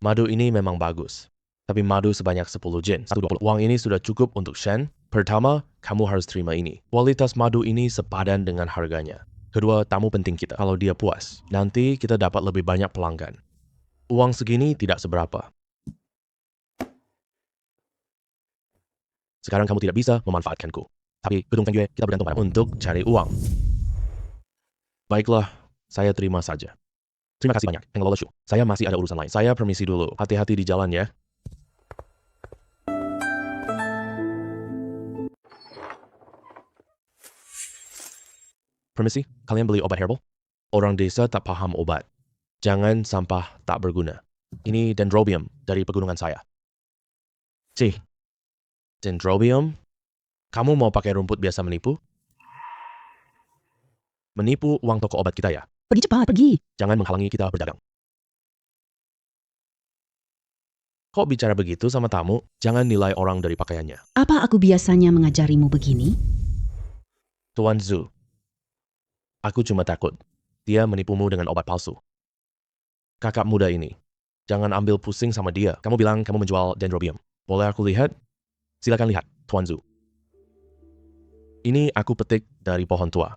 Madu ini memang bagus. Tapi madu sebanyak 10 jin. 120. Uang ini sudah cukup untuk Shen. Pertama, kamu harus terima ini. Kualitas madu ini sepadan dengan harganya. Kedua, tamu penting kita. Kalau dia puas, nanti kita dapat lebih banyak pelanggan. Uang segini tidak seberapa. Sekarang kamu tidak bisa memanfaatkanku. Tapi gedung Fengyue kita bergantung padamu untuk cari uang. Baiklah, saya terima saja. Terima kasih banyak, pengelola Shu. Saya masih ada urusan lain. Saya permisi dulu. Hati-hati di jalan ya. Permisi, kalian beli obat herbal? Orang desa tak paham obat. Jangan sampah tak berguna. Ini dendrobium dari pegunungan saya. Cih, dendrobium? Kamu mau pakai rumput biasa menipu? Menipu uang toko obat kita ya? Pergi cepat, pergi. Jangan menghalangi kita berdagang. Kok bicara begitu sama tamu? Jangan nilai orang dari pakaiannya. Apa aku biasanya mengajarimu begini? Tuan Zhu, aku cuma takut dia menipumu dengan obat palsu. Kakak muda ini, jangan ambil pusing sama dia. Kamu bilang kamu menjual dendrobium. Boleh aku lihat? Silakan lihat, Tuan Zhu. Ini aku petik dari pohon tua.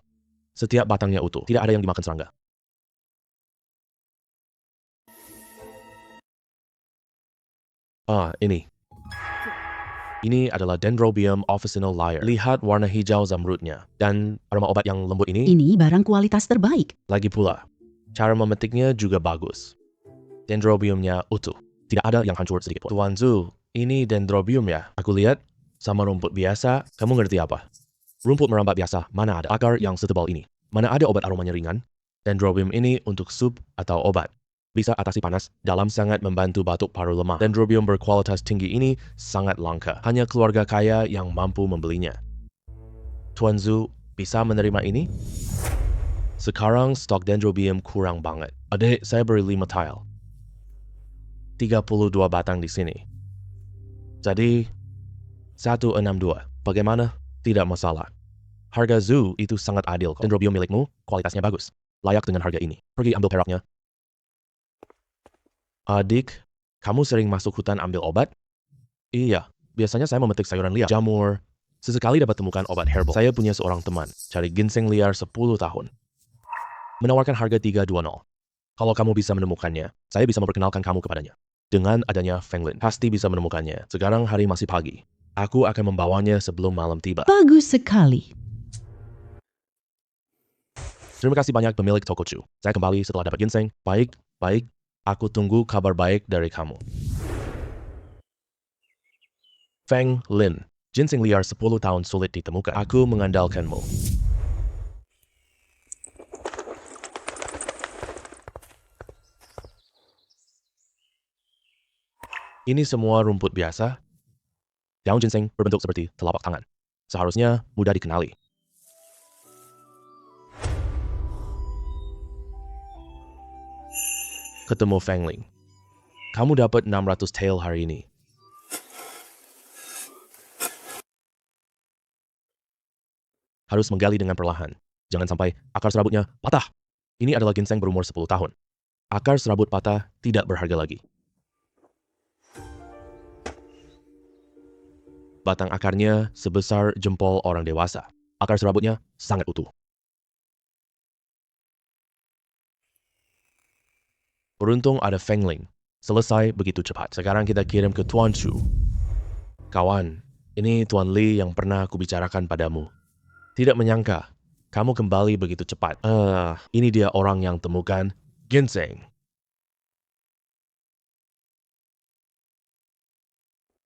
Setiap batangnya utuh, tidak ada yang dimakan serangga. Ini. Ini adalah Dendrobium officinal Lyre. Lihat warna hijau zamrudnya. Dan aroma obat yang lembut ini. Ini barang kualitas terbaik. Lagi pula, cara memetiknya juga bagus. Dendrobiumnya utuh. Tidak ada yang hancur sedikit pun. Tuan Zhu, ini dendrobium ya? Aku lihat sama rumput biasa. Kamu ngerti apa? Rumput merambat biasa, mana ada akar yang setebal ini? Mana ada obat aromanya ringan? Dendrobium ini untuk sup atau obat. Bisa atasi panas dalam sangat membantu batuk paru lemah. Dendrobium berkualitas tinggi ini sangat langka. Hanya keluarga kaya yang mampu membelinya. Tuan Zhu bisa menerima ini? Sekarang stok dendrobium kurang banget. Adik, saya beri 5 tile. 32 batang di sini. Jadi, 162. Bagaimana? Tidak masalah. Harga Zhu itu sangat adil kok. Dendrobium milikmu, kualitasnya bagus. Layak dengan harga ini. Pergi ambil peraknya. Adik, kamu sering masuk hutan ambil obat? Iya, biasanya saya memetik sayuran liar, jamur. Sesekali dapat temukan obat herbal. Saya punya seorang teman, cari ginseng liar 10 tahun. Menawarkan harga 320. Kalau kamu bisa menemukannya, saya bisa memperkenalkan kamu kepadanya. Dengan adanya Fenglin, pasti bisa menemukannya. Sekarang hari masih pagi. Aku akan membawanya sebelum malam tiba. Bagus sekali. Terima kasih banyak pemilik toko Chu. Saya kembali setelah dapat ginseng. Baik, baik. Aku tunggu kabar baik dari kamu. Feng Lin, ginseng liar 10 tahun sulit ditemukan. Aku mengandalkanmu. Ini semua rumput biasa. Daun ginseng berbentuk seperti telapak tangan. Seharusnya mudah dikenali. Ketemu Feng Ling. Kamu dapat 600 tael hari ini. Harus menggali dengan perlahan. Jangan sampai akar serabutnya patah. Ini adalah ginseng berumur 10 tahun. Akar serabut patah tidak berharga lagi. Batang akarnya sebesar jempol orang dewasa. Akar serabutnya sangat utuh. Beruntung ada Feng Ling. Selesai begitu cepat. Sekarang kita kirim ke Tuan Chu. Kawan, ini Tuan Li yang pernah aku bicarakan padamu. Tidak menyangka, kamu kembali begitu cepat. Ini dia orang yang temukan ginseng.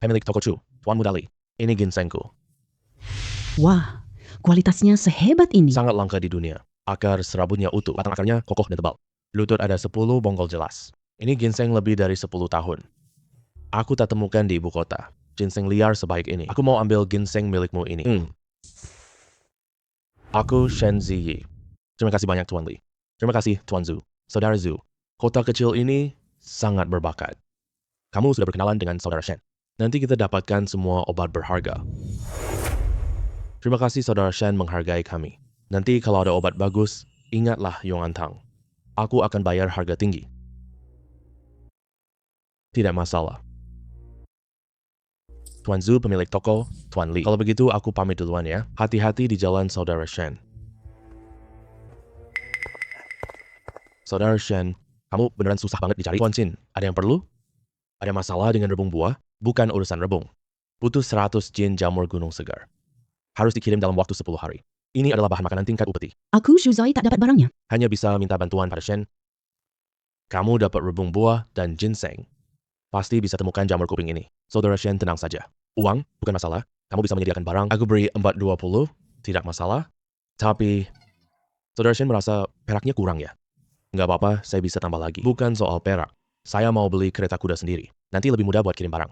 Pemilik toko Chu, Tuan Muda Li. Ini ginsengku. Wah, kualitasnya sehebat ini. Sangat langka di dunia. Akar serabutnya utuh. Batang akarnya kokoh dan tebal. Lutut ada 10 bonggol jelas. Ini ginseng lebih dari 10 tahun. Aku tak temukan di ibu kota. Ginseng liar sebaik ini. Aku mau ambil ginseng milikmu ini. Aku Shen Ziyi. Terima kasih banyak Tuan Li. Terima kasih Tuan Zhu. Saudara Zhu. Kota kecil ini sangat berbakat. Kamu sudah berkenalan dengan saudara Shen. Nanti kita dapatkan semua obat berharga. Terima kasih saudara Shen menghargai kami. Nanti kalau ada obat bagus, ingatlah Yong Antang. Aku akan bayar harga tinggi. Tidak masalah. Tuan Zhu pemilik toko, Tuan Li. Kalau begitu aku pamit duluan ya. Hati-hati di jalan saudara Shen. Saudara Shen, kamu beneran susah banget dicari. Tuan Chin, ada yang perlu? Ada masalah dengan rebung buah? Bukan urusan rebung. Butuh 100 jin jamur gunung segar. Harus dikirim dalam waktu 10 hari. Ini adalah bahan makanan tingkat upeti. Aku Shuzai tak dapat barangnya. Hanya bisa minta bantuan pada Shen. Kamu dapat rebung buah dan ginseng. Pasti bisa temukan jamur kuping ini. Saudara Shen tenang saja. Uang bukan masalah. Kamu bisa menyediakan barang. Aku beri 420, tidak masalah. Tapi saudara Shen merasa peraknya kurang ya? Nggak apa-apa, saya bisa tambah lagi. Bukan soal perak. Saya mau beli kereta kuda sendiri. Nanti lebih mudah buat kirim barang.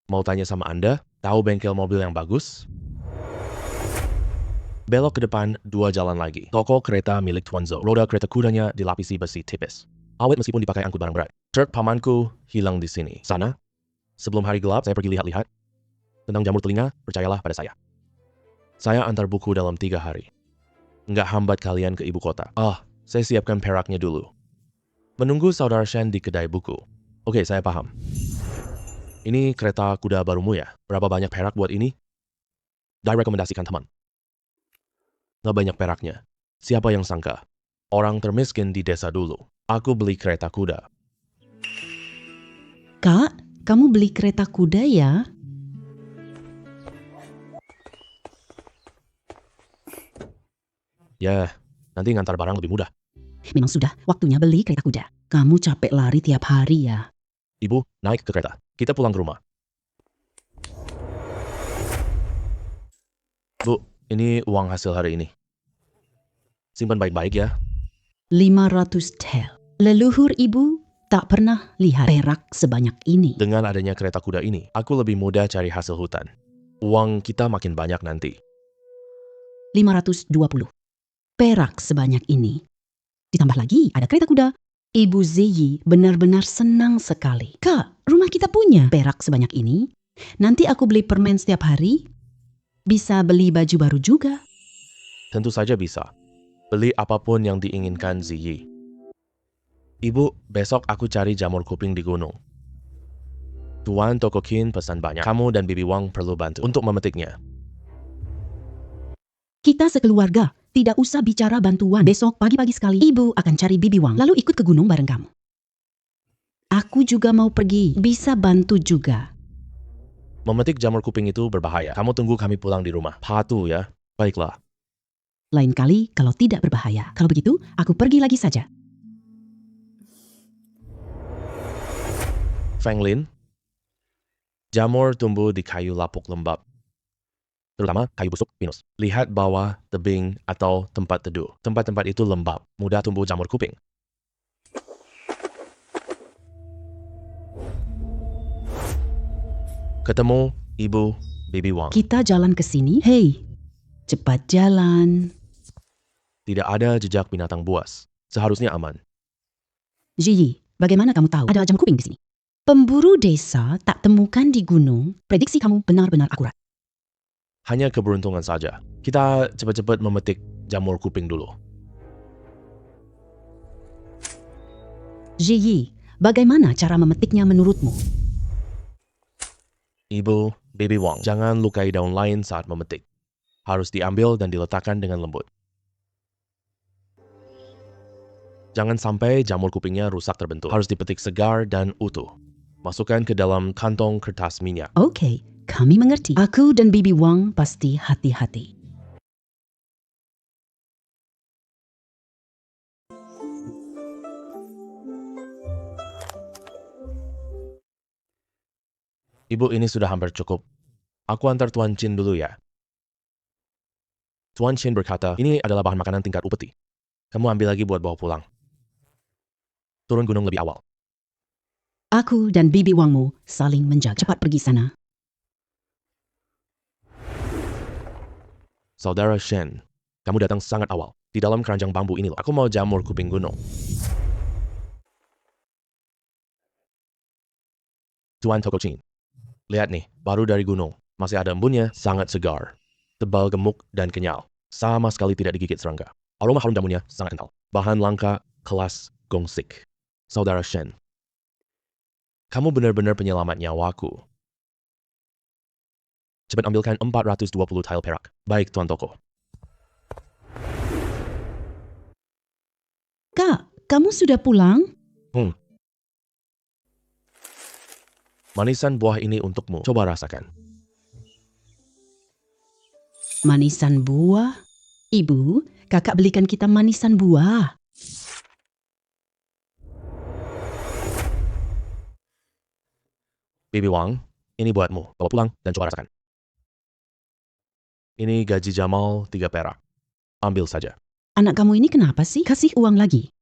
Mau tanya sama Anda, tahu bengkel mobil yang bagus? Belok ke depan 2 jalan lagi. Toko kereta milik Tuan Zhou. Roda kereta kudanya dilapisi besi tipis. Awet meskipun dipakai angkut barang berat. Truk pamanku hilang di sini. Sana. Sebelum hari gelap, saya pergi lihat-lihat. Tentang jamur telinga, percayalah pada saya. Saya antar buku dalam 3 hari. Nggak hambat kalian ke ibu kota. Saya siapkan peraknya dulu. Menunggu saudara Shen di kedai buku. Oke, saya paham. Ini kereta kuda barumu ya? Berapa banyak perak buat ini? Direkomendasikan teman. Nggak banyak peraknya. Siapa yang sangka? Orang termiskin di desa dulu. Aku beli kereta kuda. Kak, kamu beli kereta kuda ya? Ya, nanti ngantar barang lebih mudah. Memang sudah waktunya beli kereta kuda. Kamu capek lari tiap hari ya? Ibu, naik ke kereta. Kita pulang ke rumah. Bu, ini uang hasil hari ini. Simpan baik-baik ya. 500 tel. Leluhur ibu tak pernah lihat perak sebanyak ini. Dengan adanya kereta kuda ini, aku lebih mudah cari hasil hutan. Uang kita makin banyak nanti. 520. Perak sebanyak ini. Ditambah lagi ada kereta kuda. Ibu Ziyi benar-benar senang sekali. Kak, rumah kita punya perak sebanyak ini. Nanti aku beli permen setiap hari. Bisa beli baju baru juga. Tentu saja bisa. Beli apapun yang diinginkan Ziyi. Ibu, besok aku cari jamur kuping di gunung. Tuan Toko Qin pesan banyak. Kamu dan Bibi Wang perlu bantu untuk memetiknya. Kita sekeluarga, tidak usah bicara bantuan. Besok pagi-pagi sekali, ibu akan cari Bibi Wang, lalu ikut ke gunung bareng kamu. Aku juga mau pergi, bisa bantu juga. Memetik jamur kuping itu berbahaya. Kamu tunggu kami pulang di rumah. Patuh ya. Baiklah. Lain kali kalau tidak berbahaya. Kalau begitu, aku pergi lagi saja. Feng Lin, jamur tumbuh di kayu lapuk lembab. Terutama kayu busuk pinus. Lihat bawah, tebing, atau tempat teduh. Tempat-tempat itu lembab, mudah tumbuh jamur kuping. Ketemu Ibu Bibi Wang. Kita jalan ke sini. Hei, cepat jalan. Tidak ada jejak binatang buas. Seharusnya aman. Ziyi, bagaimana kamu tahu ada jamur kuping di sini? Pemburu desa tak temukan di gunung. Prediksi kamu benar-benar akurat. Hanya keberuntungan saja. Kita cepat-cepat memetik jamur kuping dulu. Ziyi, bagaimana cara memetiknya menurutmu? Ibu Bibi Wang, jangan lukai daun lain saat memetik. Harus diambil dan diletakkan dengan lembut. Jangan sampai jamur kupingnya rusak terbentuk. Harus dipetik segar dan utuh. Masukkan ke dalam kantong kertas minyak. Oke, kami mengerti. Aku dan Bibi Wang pasti hati-hati. Ibu, ini sudah hampir cukup. Aku antar Tuan Chin dulu ya. Tuan Chin berkata, ini adalah bahan makanan tingkat upeti. Kamu ambil lagi buat bawa pulang. Turun gunung lebih awal. Aku dan Bibi Wangmu saling menjaga. Cepat pergi sana. Saudara Shen, kamu datang sangat awal. Di dalam keranjang bambu ini loh. Aku mau jamur kuping gunung. Tuan Toko Chin. Lihat nih, baru dari gunung. Masih ada embunnya, sangat segar. Tebal, gemuk, dan kenyal. Sama sekali tidak digigit serangga. Aroma harum jamunya sangat kental. Bahan langka, kelas gongsik. Saudara Shen, kamu benar-benar penyelamat nyawaku. Cepat ambilkan 420 tile perak. Baik, Tuan Toko. Kak, kamu sudah pulang? Manisan buah ini untukmu. Coba rasakan. Manisan buah? Ibu, kakak belikan kita manisan buah. Bibi Wang, ini buatmu. Bawa pulang dan coba rasakan. Ini gaji Jamal 3 perak. Ambil saja. Anak kamu ini kenapa sih kasih uang lagi?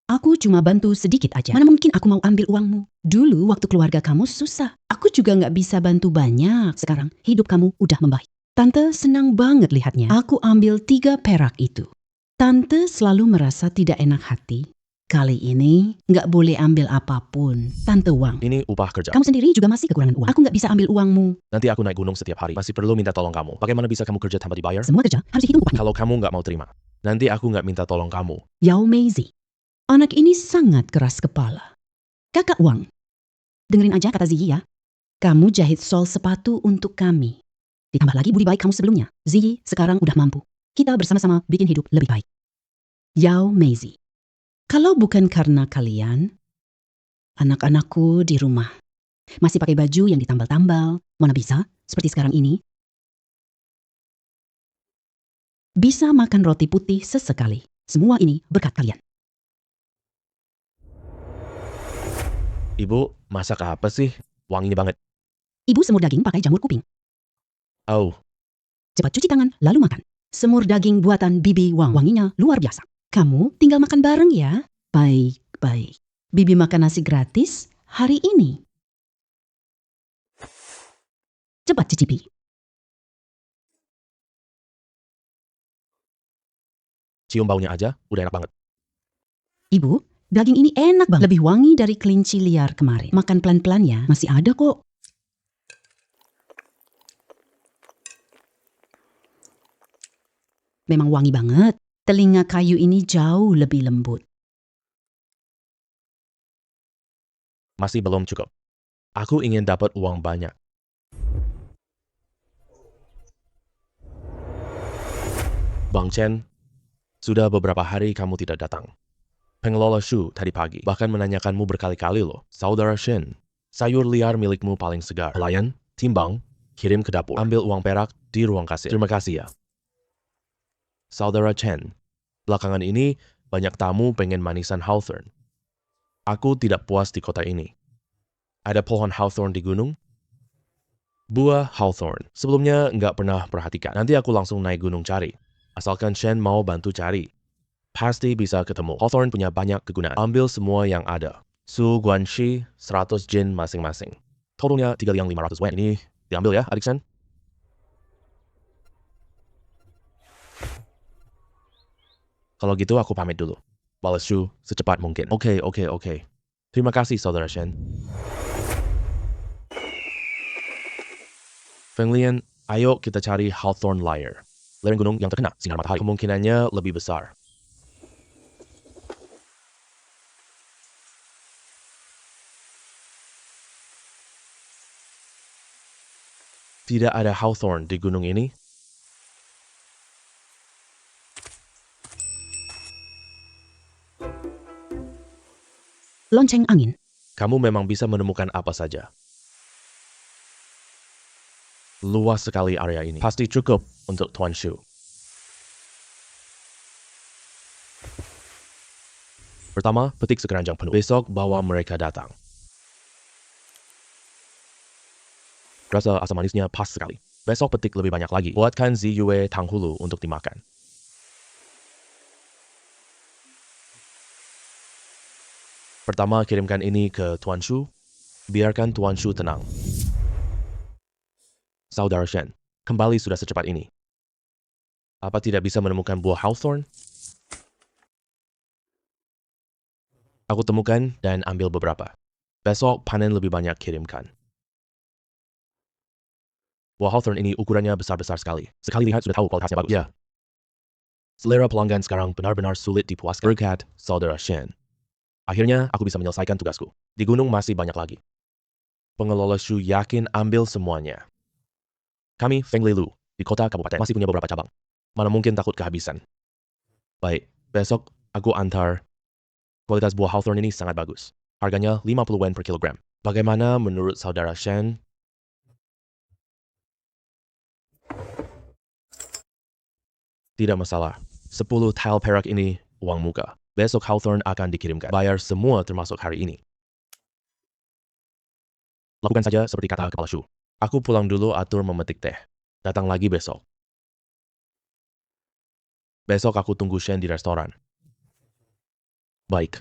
Aku cuma bantu sedikit aja. Mana mungkin aku mau ambil uangmu? Dulu waktu keluarga kamu susah. Aku juga nggak bisa bantu banyak. Sekarang hidup kamu udah membaik. Tante senang banget lihatnya. Aku ambil 3 perak itu. Tante selalu merasa tidak enak hati. Kali ini nggak boleh ambil apapun. Tante Wang. Ini upah kerja. Kamu sendiri juga masih kekurangan uang. Aku nggak bisa ambil uangmu. Nanti aku naik gunung setiap hari. Masih perlu minta tolong kamu. Bagaimana bisa kamu kerja tanpa dibayar? Semua kerja harus dihitung upahnya. Kalau kamu nggak mau terima, nanti aku nggak minta tolong kamu. Yao Meizi. Anak ini sangat keras kepala. Kakak Wang. Dengerin aja kata Ziyi ya. Kamu jahit sol sepatu untuk kami. Ditambah lagi budi baik kamu sebelumnya. Ziyi sekarang udah mampu. Kita bersama-sama bikin hidup lebih baik. Yao Meizi. Kalau bukan karena kalian, anak-anakku di rumah masih pakai baju yang ditambal-tambal, mana bisa seperti sekarang ini. Bisa makan roti putih sesekali. Semua ini berkat kalian. Ibu, masak apa sih? Wangi banget. Ibu semur daging pakai jamur kuping. Oh, Cepat cuci tangan, lalu makan. Semur daging buatan Bibi Wang. Wanginya luar biasa. Kamu tinggal makan bareng ya. Baik. Bibi makan nasi gratis hari ini. Cepat cicipi. cium baunya aja, udah enak banget. Ibu, daging ini enak banget. Lebih wangi dari kelinci liar kemarin. Makan pelan-pelan ya, masih ada kok. Memang wangi banget. Telinga kayu ini jauh lebih lembut. Masih belum cukup. Aku ingin dapat uang banyak. Bang Chen, sudah beberapa hari kamu tidak datang. Pengelola Shu tadi pagi bahkan menanyakanmu berkali-kali loh. Saudara Shen, sayur liar milikmu paling segar. Pelayan, timbang, kirim ke dapur. Ambil uang perak di ruang kasir. Terima kasih ya. Saudara Chen, belakangan ini banyak tamu pengen manisan hawthorn. Aku tidak puas di kota ini. Ada pohon hawthorn di gunung? Buah hawthorn. Sebelumnya nggak pernah perhatikan. Nanti aku langsung naik gunung cari. Asalkan Shen mau bantu cari. Pasti bisa ketemu. Hawthorn punya banyak kegunaan. Ambil semua yang ada. Su Guanxi, 100 jin masing-masing. Totalnya 3.500 wen. Ini diambil ya, adik Shen. Kalau gitu aku pamit dulu. Balas Shu secepat mungkin. Oke. Terima kasih, Saudara Shen. Feng Lian, ayo kita cari Hawthorn Lair. Lereng gunung yang terkena sinar matahari. Kemungkinannya lebih besar. Tidak ada Hawthorn di gunung ini. Lonceng angin. Kamu memang bisa menemukan apa saja. Luas sekali area ini. Pasti cukup untuk Tuan Shu. Pertama, petik sekeranjang penuh. Besok bawa mereka datang. Rasa asam manisnya pas sekali. Besok petik lebih banyak lagi. Buatkan ziyue tang hulu untuk dimakan. Pertama, kirimkan ini ke Tuan Shu. Biarkan Tuan Shu tenang. Saudara Shen, kembali sudah secepat ini. Apa tidak bisa menemukan buah Hawthorn? Aku temukan dan ambil beberapa. Besok panen lebih banyak kirimkan. Buah Hawthorne ini ukurannya besar-besar sekali. Sekali lihat sudah tahu kualitasnya bagus. Ya. Selera pelanggan sekarang benar-benar sulit dipuaskan. Berkat Saudara Shen. Akhirnya aku bisa menyelesaikan tugasku. Di gunung masih banyak lagi. Pengelola Shu yakin ambil semuanya. Kami, Feng Lilu, di kota kabupaten masih punya beberapa cabang. Mana mungkin takut kehabisan. Baik, besok aku antar. Kualitas buah Hawthorne ini sangat bagus. Harganya 50 yen per kilogram. Bagaimana menurut Saudara Shen? Tidak masalah. 10 tile perak ini uang muka. Besok Hawthorne akan dikirimkan. Bayar semua termasuk hari ini. Lakukan saja seperti kata kepala Shu. Aku pulang dulu atur memetik teh. Datang lagi besok. Besok aku tunggu Shen di restoran. Baik.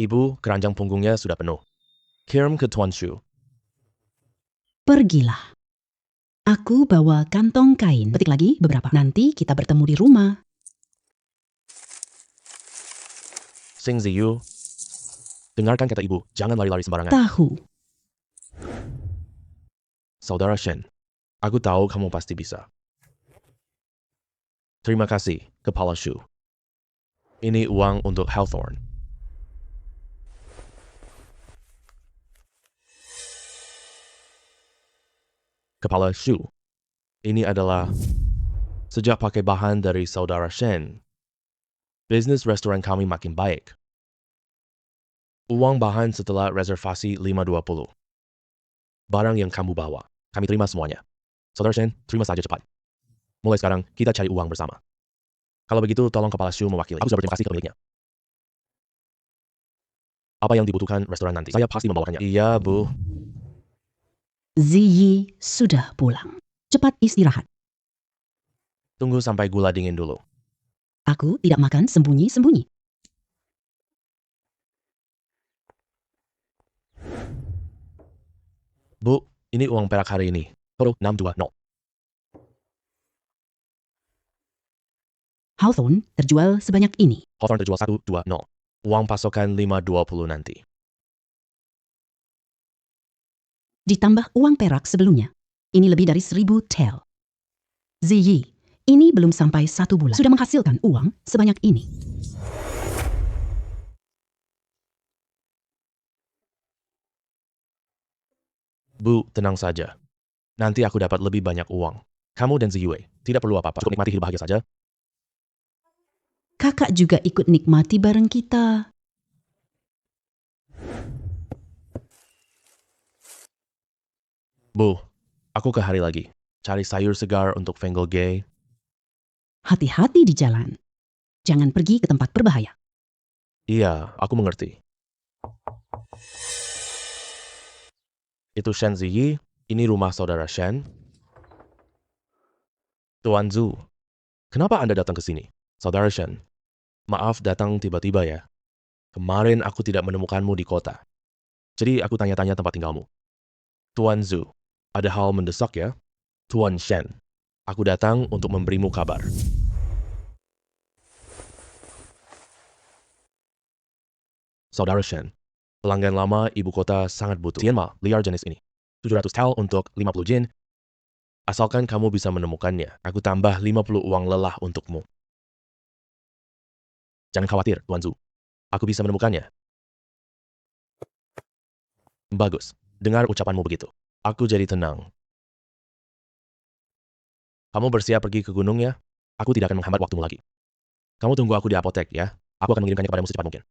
Ibu, keranjang punggungnya sudah penuh. Kirim ke Tuan Shu. Pergilah. Aku bawa kantong kain. Petik lagi beberapa. Nanti kita bertemu di rumah. Sing Ziyu. Dengarkan kata ibu, jangan lari-lari sembarangan. Tahu. Saudara Shen, aku tahu kamu pasti bisa. Terima kasih, Kepala Shu. Ini uang untuk Hawthorne. Kepala Shu. Ini adalah sejak pakai bahan dari Saudara Shen. Bisnis restoran kami makin baik. Uang bahan setelah reservasi 520. Barang yang kamu bawa, kami terima semuanya. Saudara Shen, terima saja cepat. Mulai sekarang, kita cari uang bersama. Kalau begitu, tolong Kepala Shu mewakili. Aku sudah berterima kasih ke pemiliknya. Apa yang dibutuhkan restoran nanti? Saya pasti membawakannya. Iya, Bu. Ziyi sudah pulang. Cepat istirahat. Tunggu sampai gula dingin dulu. Aku tidak makan sembunyi-sembunyi. Bu, ini uang perak hari ini. Total 620. Hawthorne terjual sebanyak ini. Hawthorne terjual 120. Uang pasokan 520 nanti. Ditambah uang perak sebelumnya. Ini lebih dari 1000 tel. Ziyi, ini belum sampai 1 bulan. Sudah menghasilkan uang sebanyak ini. Bu, tenang saja. Nanti aku dapat lebih banyak uang. Kamu dan Ziyue tidak perlu apa-apa. Cukup nikmati hidup bahagia saja. Kakak juga ikut nikmati bareng kita. Bu, aku ke hari lagi. Cari sayur segar untuk Fengle Gay. Hati-hati di jalan. Jangan pergi ke tempat berbahaya. Iya, aku mengerti. Itu Shen Ziyi. Ini rumah saudara Shen. Tuan Zhu, kenapa Anda datang ke sini? Saudara Shen, maaf datang tiba-tiba ya. Kemarin aku tidak menemukanmu di kota. Jadi aku tanya-tanya tempat tinggalmu. Tuan Zhu, ada hal mendesak ya? Tuan Shen, aku datang untuk memberimu kabar. Saudara Shen, pelanggan lama ibu kota sangat butuh Tianma liar jenis ini. 700 tel untuk 50 jin. Asalkan kamu bisa menemukannya, aku tambah 50 uang lelah untukmu. Jangan khawatir, Tuan Zhu. Aku bisa menemukannya. Bagus, dengar ucapanmu begitu. Aku jadi tenang. Kamu bersiap pergi ke gunung ya? Aku tidak akan menghambat waktumu lagi. Kamu tunggu aku di apotek ya. Aku akan mengirimkannya kepadamu secepat mungkin.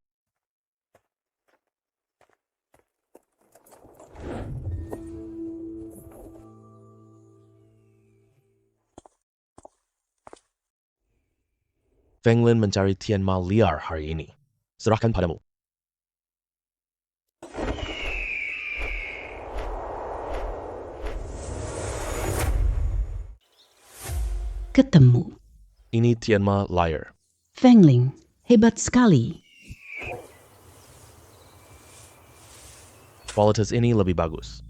Feng Lin mencari Tianma liar hari ini. Serahkan padamu. Ketemu. Ini Tianma liar. Feng Ling, hebat sekali. Kualitas ini lebih bagus.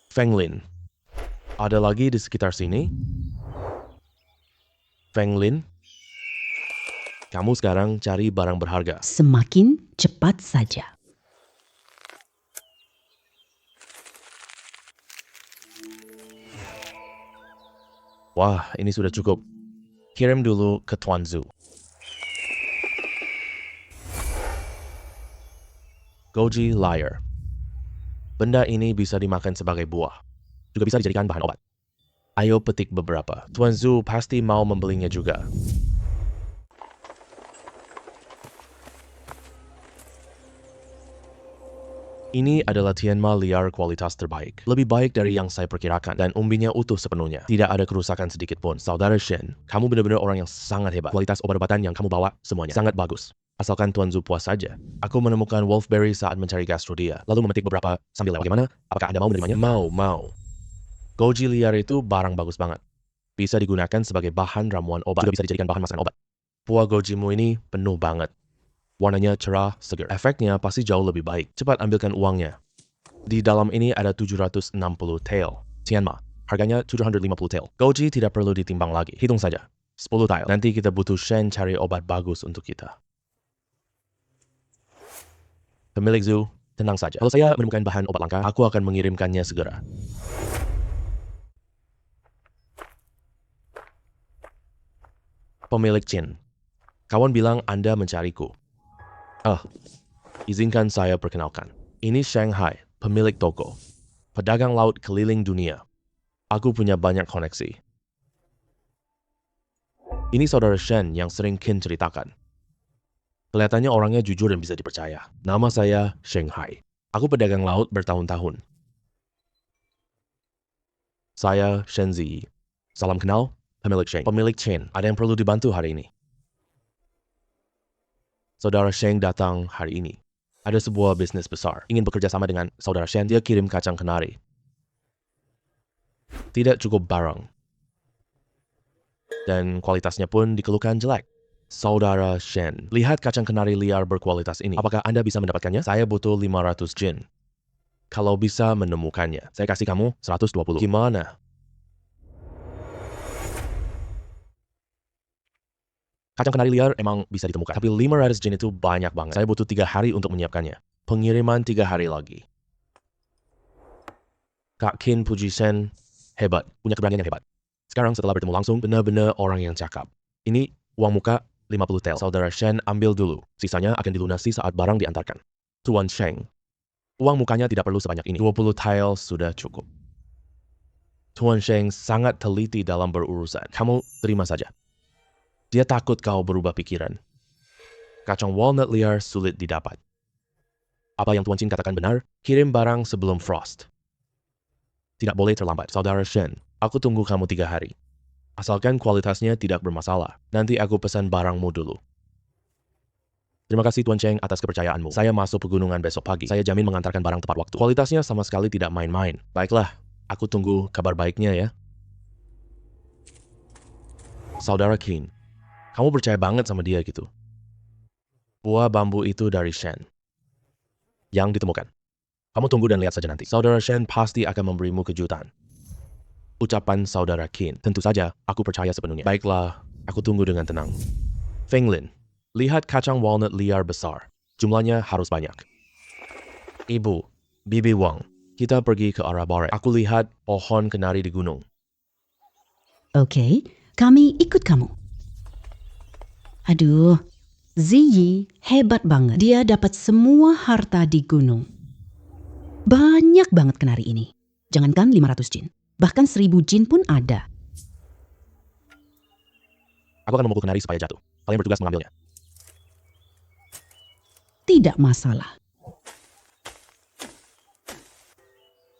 Feng Lin. Ada lagi di sekitar sini? Feng Lin? Kamu sekarang cari barang berharga. Semakin cepat saja. Wah, ini sudah cukup. Kirim dulu ke Tuan Zhu. Goji Liar. Benda ini bisa dimakan sebagai buah. Juga bisa dijadikan bahan obat. Ayo petik beberapa. Tuan Zhu pasti mau membelinya juga. Ini adalah Tianma liar kualitas terbaik. Lebih baik dari yang saya perkirakan dan umbinya utuh sepenuhnya. Tidak ada kerusakan sedikit pun. Saudara Shen, kamu benar-benar orang yang sangat hebat. Kualitas obat-obatan yang kamu bawa semuanya sangat bagus. Asalkan Tuan Zhu puas saja. Aku menemukan wolfberry saat mencari gastro dia. Lalu memetik beberapa sambil lewat. Bagaimana? Apakah Anda mau menerimanya? Mau. Goji liar itu barang bagus banget. Bisa digunakan sebagai bahan ramuan obat. Juga bisa dijadikan bahan masakan obat. Buah gojimu ini penuh banget. Warnanya cerah, segar. Efeknya pasti jauh lebih baik. Cepat ambilkan uangnya. Di dalam ini ada 760 tael. Tianma. Harganya 750 tael. Goji tidak perlu ditimbang lagi. Hitung saja. 10 tael. Nanti kita butuh Shen cari obat bagus untuk kita. Pemilik Zhu, tenang saja. Kalau saya menemukan bahan obat langka, aku akan mengirimkannya segera. Pemilik Chin. Kawan bilang Anda mencariku. Izinkan saya perkenalkan. Ini Shanghai, pemilik toko. Pedagang laut keliling dunia. Aku punya banyak koneksi. Ini saudara Shen yang sering Qin ceritakan. Kelihatannya orangnya jujur dan bisa dipercaya. Nama saya Shanghai. Aku pedagang laut bertahun-tahun. Saya Shen Ziyi. Salam kenal, pemilik Sheng. Pemilik Chen, ada yang perlu dibantu hari ini. Saudara Sheng datang hari ini. Ada sebuah bisnis besar. Ingin bekerja sama dengan saudara Shen, dia kirim kacang kenari. Tidak cukup barang. Dan kualitasnya pun dikeluhkan jelek. Saudara Shen, lihat kacang kenari liar berkualitas ini. Apakah Anda bisa mendapatkannya? Saya butuh 500 jin. Kalau bisa menemukannya, saya kasih kamu 120. Gimana? Kacang kenari liar emang bisa ditemukan. Tapi 500 jin itu banyak banget. Saya butuh 3 hari untuk menyiapkannya. Pengiriman 3 hari lagi. Kak Qin puji Shen hebat. Punya keberanian yang hebat. Sekarang setelah bertemu langsung, benar-benar orang yang cakap. Ini uang muka 50 tel. Saudara Shen ambil dulu. Sisanya akan dilunasi saat barang diantarkan. Tuan Sheng. Uang mukanya tidak perlu sebanyak ini. 20 tel sudah cukup. Tuan Sheng sangat teliti dalam berurusan. Kamu terima saja. Dia takut kau berubah pikiran. Kacang walnut liar sulit didapat. Apa yang Tuan Qin katakan benar? Kirim barang sebelum frost. Tidak boleh terlambat. Saudara Shen, aku tunggu kamu 3 hari. Asalkan kualitasnya tidak bermasalah. Nanti aku pesan barangmu dulu. Terima kasih Tuan Cheng atas kepercayaanmu. Saya masuk pegunungan besok pagi. Saya jamin mengantarkan barang tepat waktu. Kualitasnya sama sekali tidak main-main. Baiklah, aku tunggu kabar baiknya ya. Saudara Qin, kamu percaya banget sama dia gitu. Buah bambu itu dari Shen. Yang ditemukan. Kamu tunggu dan lihat saja nanti. Saudara Shen pasti akan memberimu kejutan. Ucapan saudara Qin. Tentu saja, aku percaya sepenuhnya. Baiklah, aku tunggu dengan tenang. Feng Lin, lihat kacang walnut liar besar. Jumlahnya harus banyak. Ibu, Bibi Wang, kita pergi ke arah barat. Aku lihat pohon kenari di gunung. Oke, kami ikut kamu. Aduh, Ziyi hebat banget. Dia dapat semua harta di gunung. Banyak banget kenari ini. Jangankan 500 jin. Bahkan 1000 jin pun ada. Aku akan memukul kenari supaya jatuh. Kalian bertugas mengambilnya. Tidak masalah.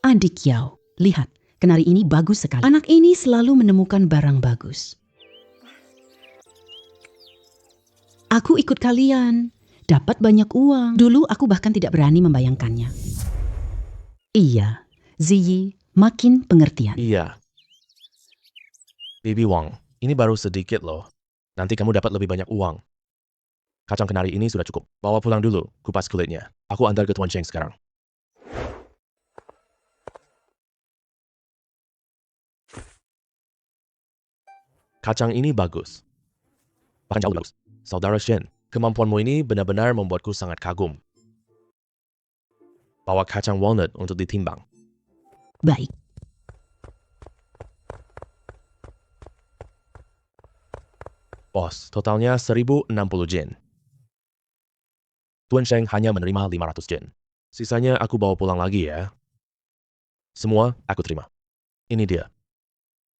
Adik Yao, lihat. Kenari ini bagus sekali. Anak ini selalu menemukan barang bagus. Aku ikut kalian. Dapat banyak uang. Dulu aku bahkan tidak berani membayangkannya. Iya, Ziyi makin pengertian. Iya. Bibi Wang, ini baru sedikit loh. Nanti kamu dapat lebih banyak uang. Kacang kenari ini sudah cukup. Bawa pulang dulu, kupas kulitnya. Aku antar ke Tuan Cheng sekarang. Kacang ini bagus. Bahkan jauh lebih bagus. Saudara Shen, kemampuanmu ini benar-benar membuatku sangat kagum. Bawa kacang walnut untuk ditimbang. Baik. Bos, totalnya 1060 yen. Tuan Sheng hanya menerima 500 yen. Sisanya aku bawa pulang lagi ya. Semua aku terima. Ini dia.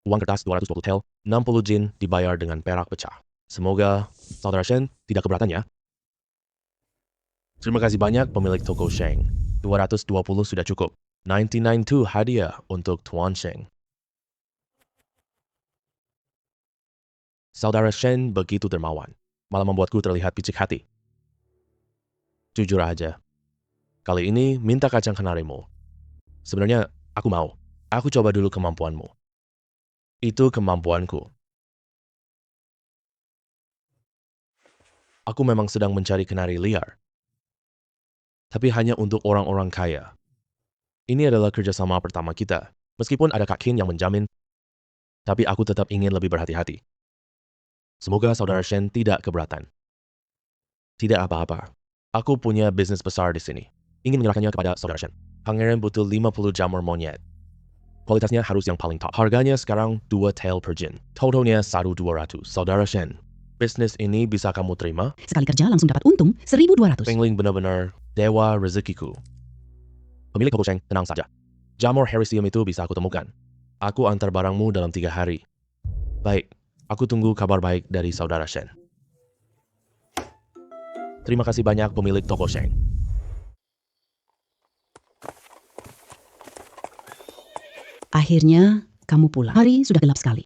Uang kertas 220 tel, 60 yen dibayar dengan perak pecah. Semoga Saudara Shen tidak keberatan ya. Terima kasih banyak pemilik toko Sheng. 220 sudah cukup. 99 tu hadiah untuk Tuan Sheng. Saudara Shen begitu dermawan, malah membuatku terlihat picik hati. Jujur aja, kali ini minta kacang kenarimu. Sebenarnya aku mau. Aku coba dulu kemampuanmu. Itu kemampuanku. Aku memang sedang mencari kenari liar. Tapi hanya untuk orang-orang kaya. Ini adalah kerjasama pertama kita. Meskipun ada Kak Kin yang menjamin, tapi aku tetap ingin lebih berhati-hati. Semoga Saudara Shen tidak keberatan. Tidak apa-apa. Aku punya bisnis besar di sini. Ingin menyerahkannya kepada Saudara Shen. Pangeran butuh 50 jamur monyet. Kualitasnya harus yang paling top. Harganya sekarang 2 tael per jin. Totalnya 1.200. Saudara Shen, bisnis ini bisa kamu terima? Sekali kerja langsung dapat untung 1.200. Fengling benar-benar dewa rezekiku. Pemilik toko Sheng, tenang saja. Jamur Herisium itu bisa aku temukan. Aku antar barangmu dalam 3 hari. Baik, aku tunggu kabar baik dari Saudara Shen. Terima kasih banyak pemilik toko Sheng. Akhirnya, kamu pulang. Hari sudah gelap sekali.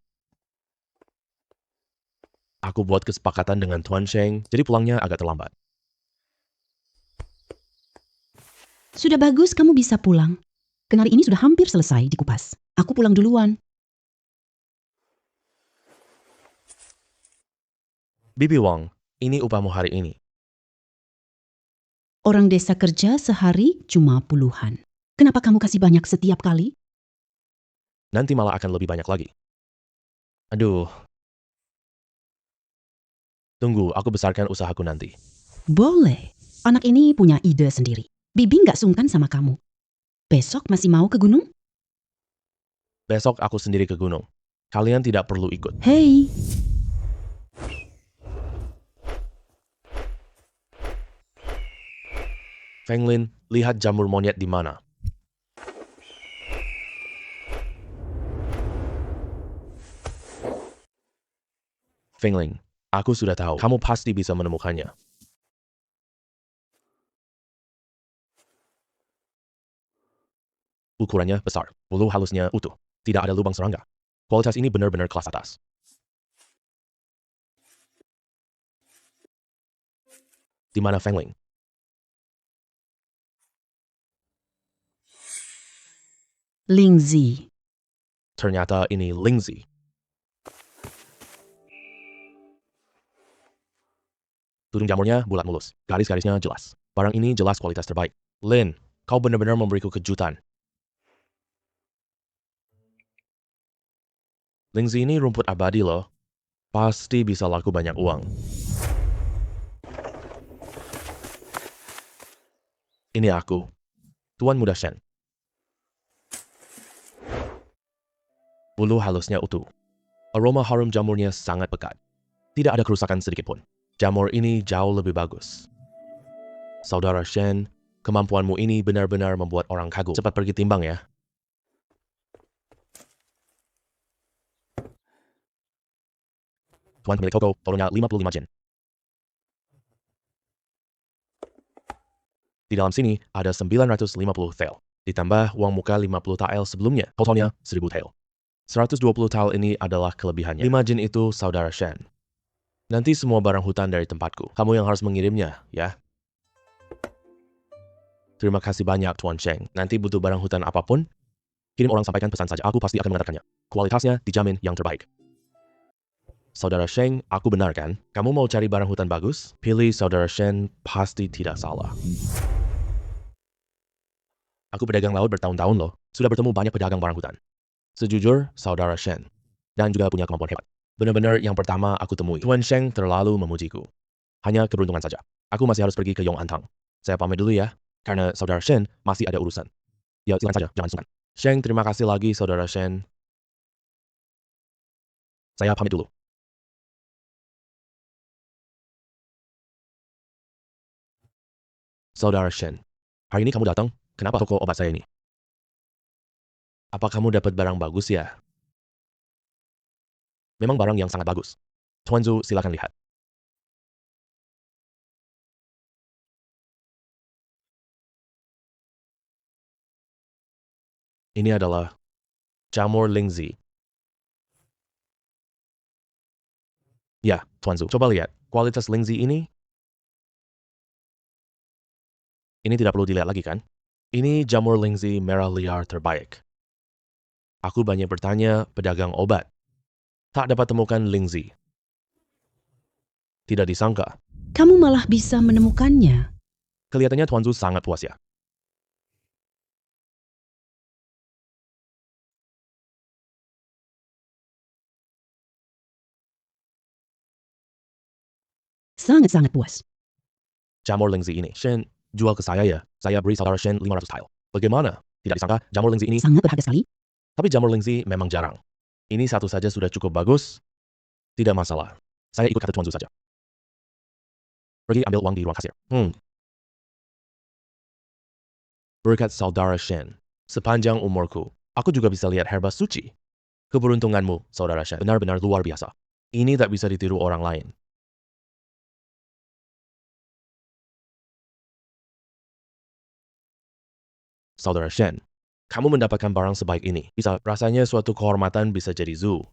Aku buat kesepakatan dengan Tuan Sheng, jadi pulangnya agak terlambat. Sudah bagus kamu bisa pulang. Kenari ini sudah hampir selesai dikupas. Aku pulang duluan. Bibi Wang, ini upahmu hari ini. Orang desa kerja sehari cuma puluhan. Kenapa kamu kasih banyak setiap kali? Nanti malah akan lebih banyak lagi. Aduh. Tunggu, aku besarkan usahaku nanti. Boleh. Anak ini punya ide sendiri. Bibi nggak sungkan sama kamu. Besok masih mau ke gunung? Besok aku sendiri ke gunung. Kalian tidak perlu ikut. Hei, Fenglin, lihat jamur monyet di mana. Fengling, aku sudah tahu. Kamu pasti bisa menemukannya. Ukurannya besar, bulu halusnya utuh, tidak ada lubang serangga. Kualitas ini benar-benar kelas atas. Di mana Fengling? Lingzi. Ternyata ini Lingzi. Tudung jamurnya bulat mulus, garis-garisnya jelas. Barang ini jelas kualitas terbaik. Lin, kau benar-benar memberiku kejutan. Lingzi ini rumput abadi loh. Pasti bisa laku banyak uang. Ini aku, Tuan Muda Shen. Bulu halusnya utuh. Aroma harum jamurnya sangat pekat. Tidak ada kerusakan sedikit pun. Jamur ini jauh lebih bagus. Saudara Shen, kemampuanmu ini benar-benar membuat orang kagum. Cepat pergi timbang ya. Tuan pemilik toko, tolongnya 55 yen. Di dalam sini ada 950 tael. Ditambah uang muka 50 tael sebelumnya. Totalnya 1000 tael. 120 tael ini adalah kelebihannya. 5 jen itu Saudara Shen. Nanti semua barang hutan dari tempatku. Kamu yang harus mengirimnya, ya. Terima kasih banyak Tuan Sheng. Nanti butuh barang hutan apapun, kirim orang sampaikan pesan saja. Aku pasti akan mengantarkannya. Kualitasnya dijamin yang terbaik. Saudara Sheng, aku benar kan? Kamu mau cari barang hutan bagus? Pilih Saudara Shen, pasti tidak salah. Aku pedagang laut bertahun-tahun loh. Sudah bertemu banyak pedagang barang hutan. Sejujur, Saudara Shen. Dan juga punya kemampuan hebat. Benar-benar yang pertama aku temui. Tuan Sheng terlalu memujiku. Hanya keberuntungan saja. Aku masih harus pergi ke Yong Antang. Saya pamit dulu ya, karena saudara Shen masih ada urusan. Ya, silakan saja, jangan sungkan. Sheng, terima kasih lagi saudara Shen. Saya pamit dulu. Saudara Shen, hari ini kamu datang? Kenapa toko obat saya ini? Apa kamu dapat barang bagus ya? Memang barang yang sangat bagus. Tuan Zhu, silakan lihat. Ini adalah jamur Lingzi. Ya, Tuan Zhu, coba lihat. Kualitas Lingzi ini tidak perlu dilihat lagi kan? Ini jamur Lingzi merah liar terbaik. Aku banyak bertanya pedagang obat. Tak dapat temukan Lingzi. Tidak disangka. Kamu malah bisa menemukannya. Kelihatannya Tuan Zhu sangat puas ya. Sangat-sangat puas. Jamur Lingzi ini, Shen jual ke saya ya. Saya beri saudara Shen 500 tile. Bagaimana? Tidak disangka jamur Lingzi ini, Sangat berharga sekali. tapi jamur Lingzi memang jarang. Ini satu saja sudah cukup bagus. Tidak masalah. Saya ikut kata Tuan Zhu saja. Pergi ambil uang di ruang kasir. Berkat saudara Shen, sepanjang umurku, aku juga bisa lihat herba suci. Keberuntunganmu, saudara Shen, benar-benar luar biasa. Ini tak bisa ditiru orang lain. Saudara Shen, kamu mendapatkan barang sebaik ini. Bisa rasanya suatu kehormatan bisa jadi Zhu.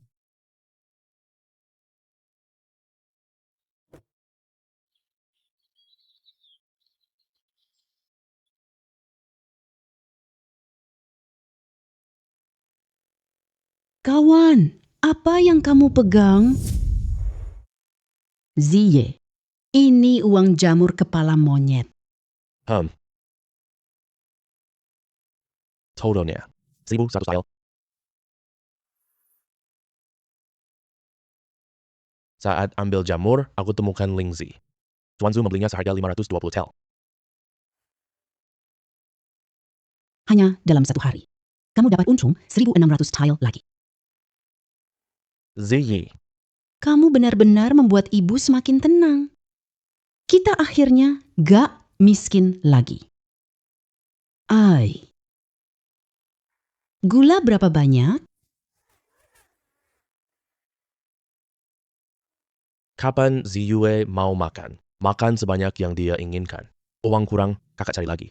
Kawan, apa yang kamu pegang? Ziye, ini uang jamur kepala monyet. Totalnya 1.100 tile. Saat ambil jamur, aku temukan Lingzi. Tuan Zhu membelinya seharga 520 tel. Hanya dalam satu hari. Kamu dapat untung 1.600 tile lagi. Ziyi, Kamu benar-benar membuat ibu semakin tenang. Kita akhirnya gak miskin lagi. Ai. Gula berapa banyak? kapan Ziyue mau makan? Makan sebanyak yang dia inginkan. Uang kurang, kakak cari lagi.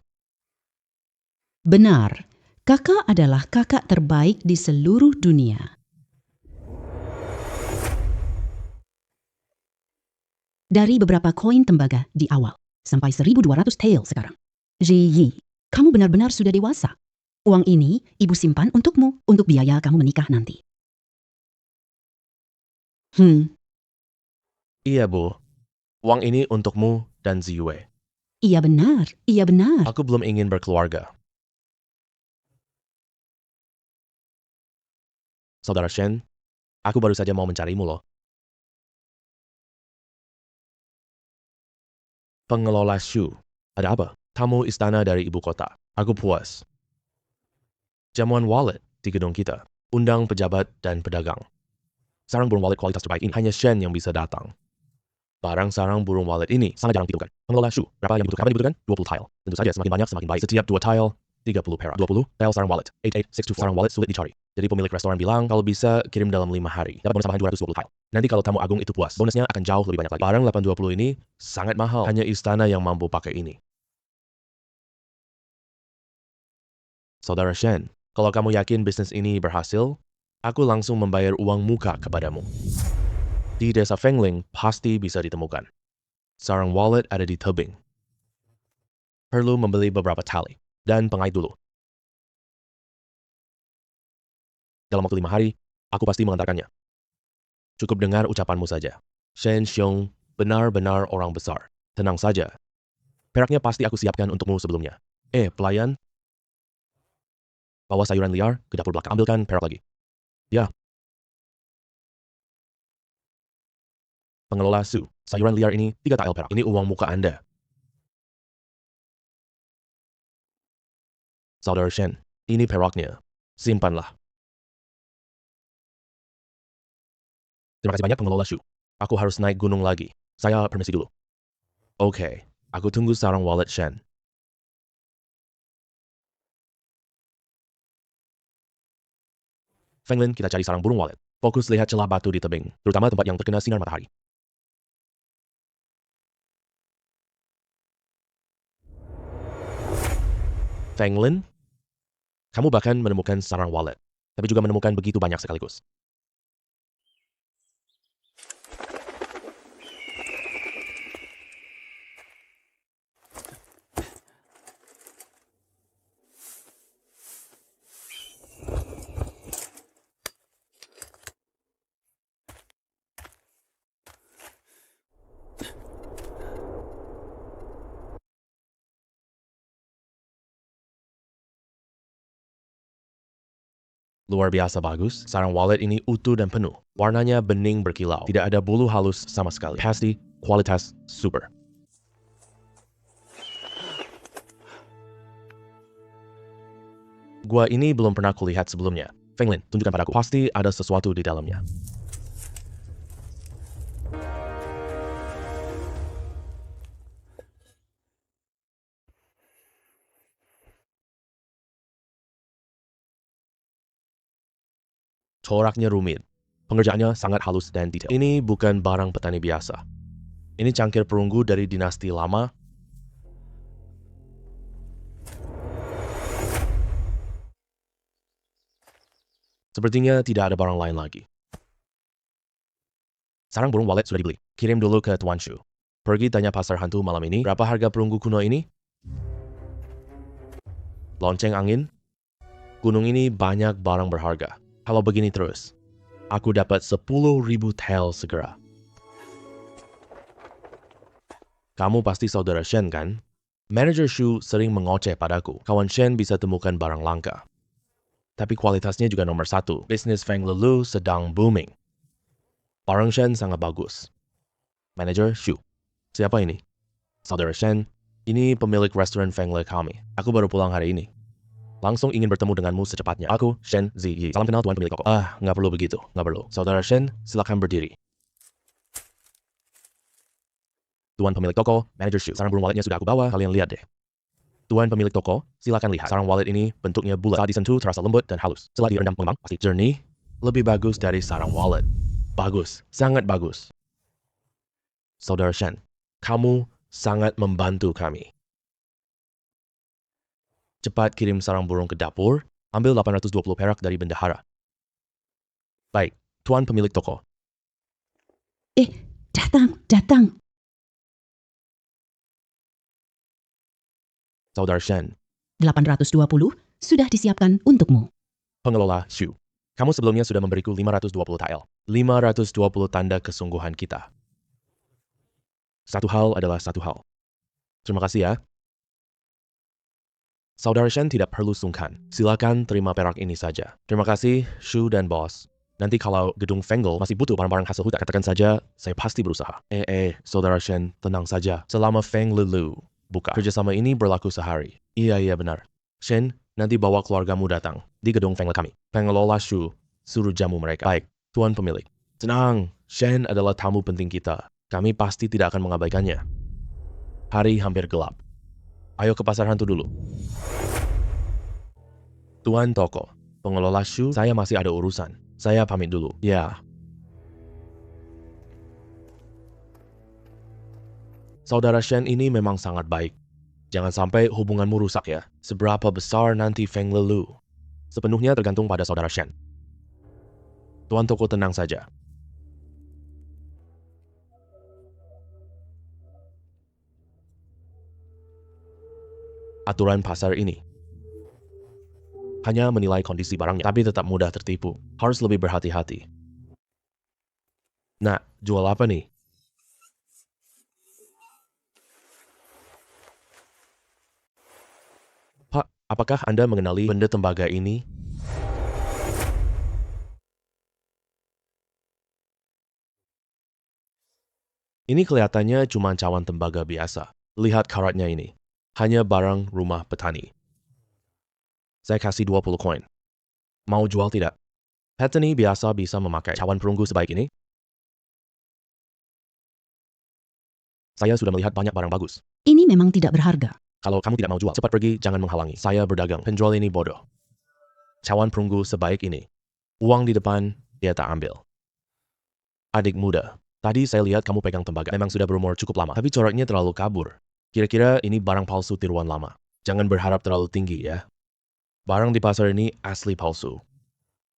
Benar, kakak adalah kakak terbaik di seluruh dunia. Dari beberapa koin tembaga di awal, sampai 1.200 tael sekarang. Ji, kamu benar-benar sudah dewasa. Uang ini ibu simpan untukmu, untuk biaya kamu menikah nanti. Iya, Bu. Uang ini untukmu dan Ziyue. Iya benar, iya benar. Aku belum ingin berkeluarga. Saudara Shen, aku baru saja mau mencarimu loh. Pengelola Shu. Ada apa? Tamu istana dari ibu kota. Aku puas. Jamuan wallet di gedung kita. Undang pejabat dan pedagang. Sarang burung walet kualitas terbaik ini hanya Shen yang bisa datang. Barang sarang burung walet ini sangat jarang ditemukan. Pengelola Shu, berapa yang dibutuhkan? Kapan dibutuhkan? 20 tile. Tentu saja semakin banyak semakin baik. Setiap 2 tile, 30 perak. 20 tile sarang wallet. 8862 sarang wallet sulit dicari. Jadi pemilik restoran bilang kalau bisa kirim dalam 5 hari. Dapat bonus tambahan 220 tile. Nanti kalau tamu agung itu puas, bonusnya akan jauh lebih banyak lagi. Barang 820 ini sangat mahal. Hanya istana yang mampu pakai ini. Saudara Shen, kalau kamu yakin bisnis ini berhasil, aku langsung membayar uang muka kepadamu. Di desa Fengling pasti bisa ditemukan. Sarang wallet ada di tebing. Perlu membeli beberapa tali dan pengait dulu. Dalam waktu 5 hari, aku pasti mengantarkannya. Cukup dengar ucapanmu saja. Shen Xiong benar-benar orang besar. Tenang saja. Peraknya pasti aku siapkan untukmu sebelumnya. Pelayan, bawa sayuran liar ke dapur belakang. Ambilkan perak lagi. Ya. Pengelola Su, sayuran liar ini 3 tael perak. Ini uang muka Anda. Saudara Shen, ini peraknya. Simpanlah. Terima kasih banyak pengelola Shu. Aku harus naik gunung lagi. Saya permisi dulu. Oke, aku tunggu sarang wallet Shen. Fenglin, kita cari sarang burung wallet. Fokus lihat celah batu di tebing, terutama tempat yang terkena sinar matahari. Fenglin, kamu bahkan menemukan sarang wallet, tapi juga menemukan begitu banyak sekaligus. Luar biasa bagus, sarang wallet ini utuh dan penuh. Warnanya bening berkilau, tidak ada bulu halus sama sekali. Pasti kualitas super. Gua ini belum pernah kulihat sebelumnya. Fenglin, tunjukkan padaku. Pasti ada sesuatu di dalamnya. Coraknya rumit. Pengerjaannya sangat halus dan detail. Ini bukan barang petani biasa. Ini cangkir perunggu dari dinasti lama. Sepertinya tidak ada barang lain lagi. Sarang burung wallet sudah dibeli. Kirim dulu ke Tuan Shu. Pergi tanya pasar hantu malam ini, berapa harga perunggu kuno ini? Lonceng angin? Gunung ini banyak barang berharga. Kalau begini terus, aku dapat 10.000 tel segera. Kamu pasti saudara Shen kan? Manager Shu sering mengoceh padaku. Kawan Shen bisa temukan barang langka. Tapi kualitasnya juga nomor 1. Bisnis Feng Lelu sedang booming. Barang Shen sangat bagus. Manager Shu. Siapa ini? Saudara Shen. Ini pemilik restoran Feng Le kami. Aku baru pulang hari ini. Langsung ingin bertemu denganmu secepatnya. Aku, Shen Ziyi. Salam kenal Tuan pemilik toko. Nggak perlu begitu. Nggak perlu. Saudara Shen, silakan berdiri. Tuan pemilik toko, Manager Shu. Sarang burung walletnya sudah aku bawa, kalian lihat deh. Tuan pemilik toko, silakan lihat. Sarang wallet ini bentuknya bulat. Saat disentuh terasa lembut dan halus. Setelah direndam pengembang, pasti jernih. Lebih bagus dari sarang wallet. Bagus. Sangat bagus. Saudara Shen, kamu sangat membantu kami. Cepat kirim sarang burung ke dapur, ambil 820 perak dari bendahara. Baik, Tuan pemilik toko. Datang. Saudara Shen, 820 sudah disiapkan untukmu. pengelola Shu. Kamu sebelumnya sudah memberiku 520 tael. 520 tanda kesungguhan kita. Satu hal adalah satu hal. Terima kasih ya. Saudara Shen tidak perlu sungkan. Silakan terima perak ini saja. Terima kasih, Shu dan bos. Nanti kalau gedung Fengle masih butuh barang-barang hasil hutan, katakan saja, saya pasti berusaha. Saudara Shen, tenang saja. Selama Feng Lelu buka, kerjasama ini berlaku sehari. Iya benar. Shen, nanti bawa keluargamu datang di gedung Fengle kami. Pengelola Shu, suruh jamu mereka. Baik, Tuan pemilik. Tenang, Shen adalah tamu penting kita. Kami pasti tidak akan mengabaikannya. Hari hampir gelap. Ayo ke pasar hantu dulu. Tuan toko, pengelola Shu, saya masih ada urusan. Saya pamit dulu. Ya. Saudara Shen ini memang sangat baik. Jangan sampai hubunganmu rusak ya. Seberapa besar nanti Feng Lelu? Sepenuhnya tergantung pada saudara Shen. Tuan toko tenang saja. Aturan pasar ini hanya menilai kondisi barangnya, tapi tetap mudah tertipu. Harus lebih berhati-hati. Nah, jual apa nih? Pak, apakah Anda mengenali benda tembaga ini? Ini kelihatannya cuma cawan tembaga biasa. Lihat karatnya ini. Hanya barang rumah petani. Saya kasih 20 koin. Mau jual tidak? Petani biasa bisa memakai cawan perunggu sebaik ini. Saya sudah melihat banyak barang bagus. Ini memang tidak berharga. Kalau kamu tidak mau jual, cepat pergi, jangan menghalangi. Saya berdagang. Penjual ini bodoh. Cawan perunggu sebaik ini. Uang di depan, dia tak ambil. Adik muda, tadi saya lihat kamu pegang tembaga. Memang sudah berumur cukup lama, tapi coraknya terlalu kabur. Kira-kira ini barang palsu tiruan lama. Jangan berharap terlalu tinggi ya. Barang di pasar ini asli palsu.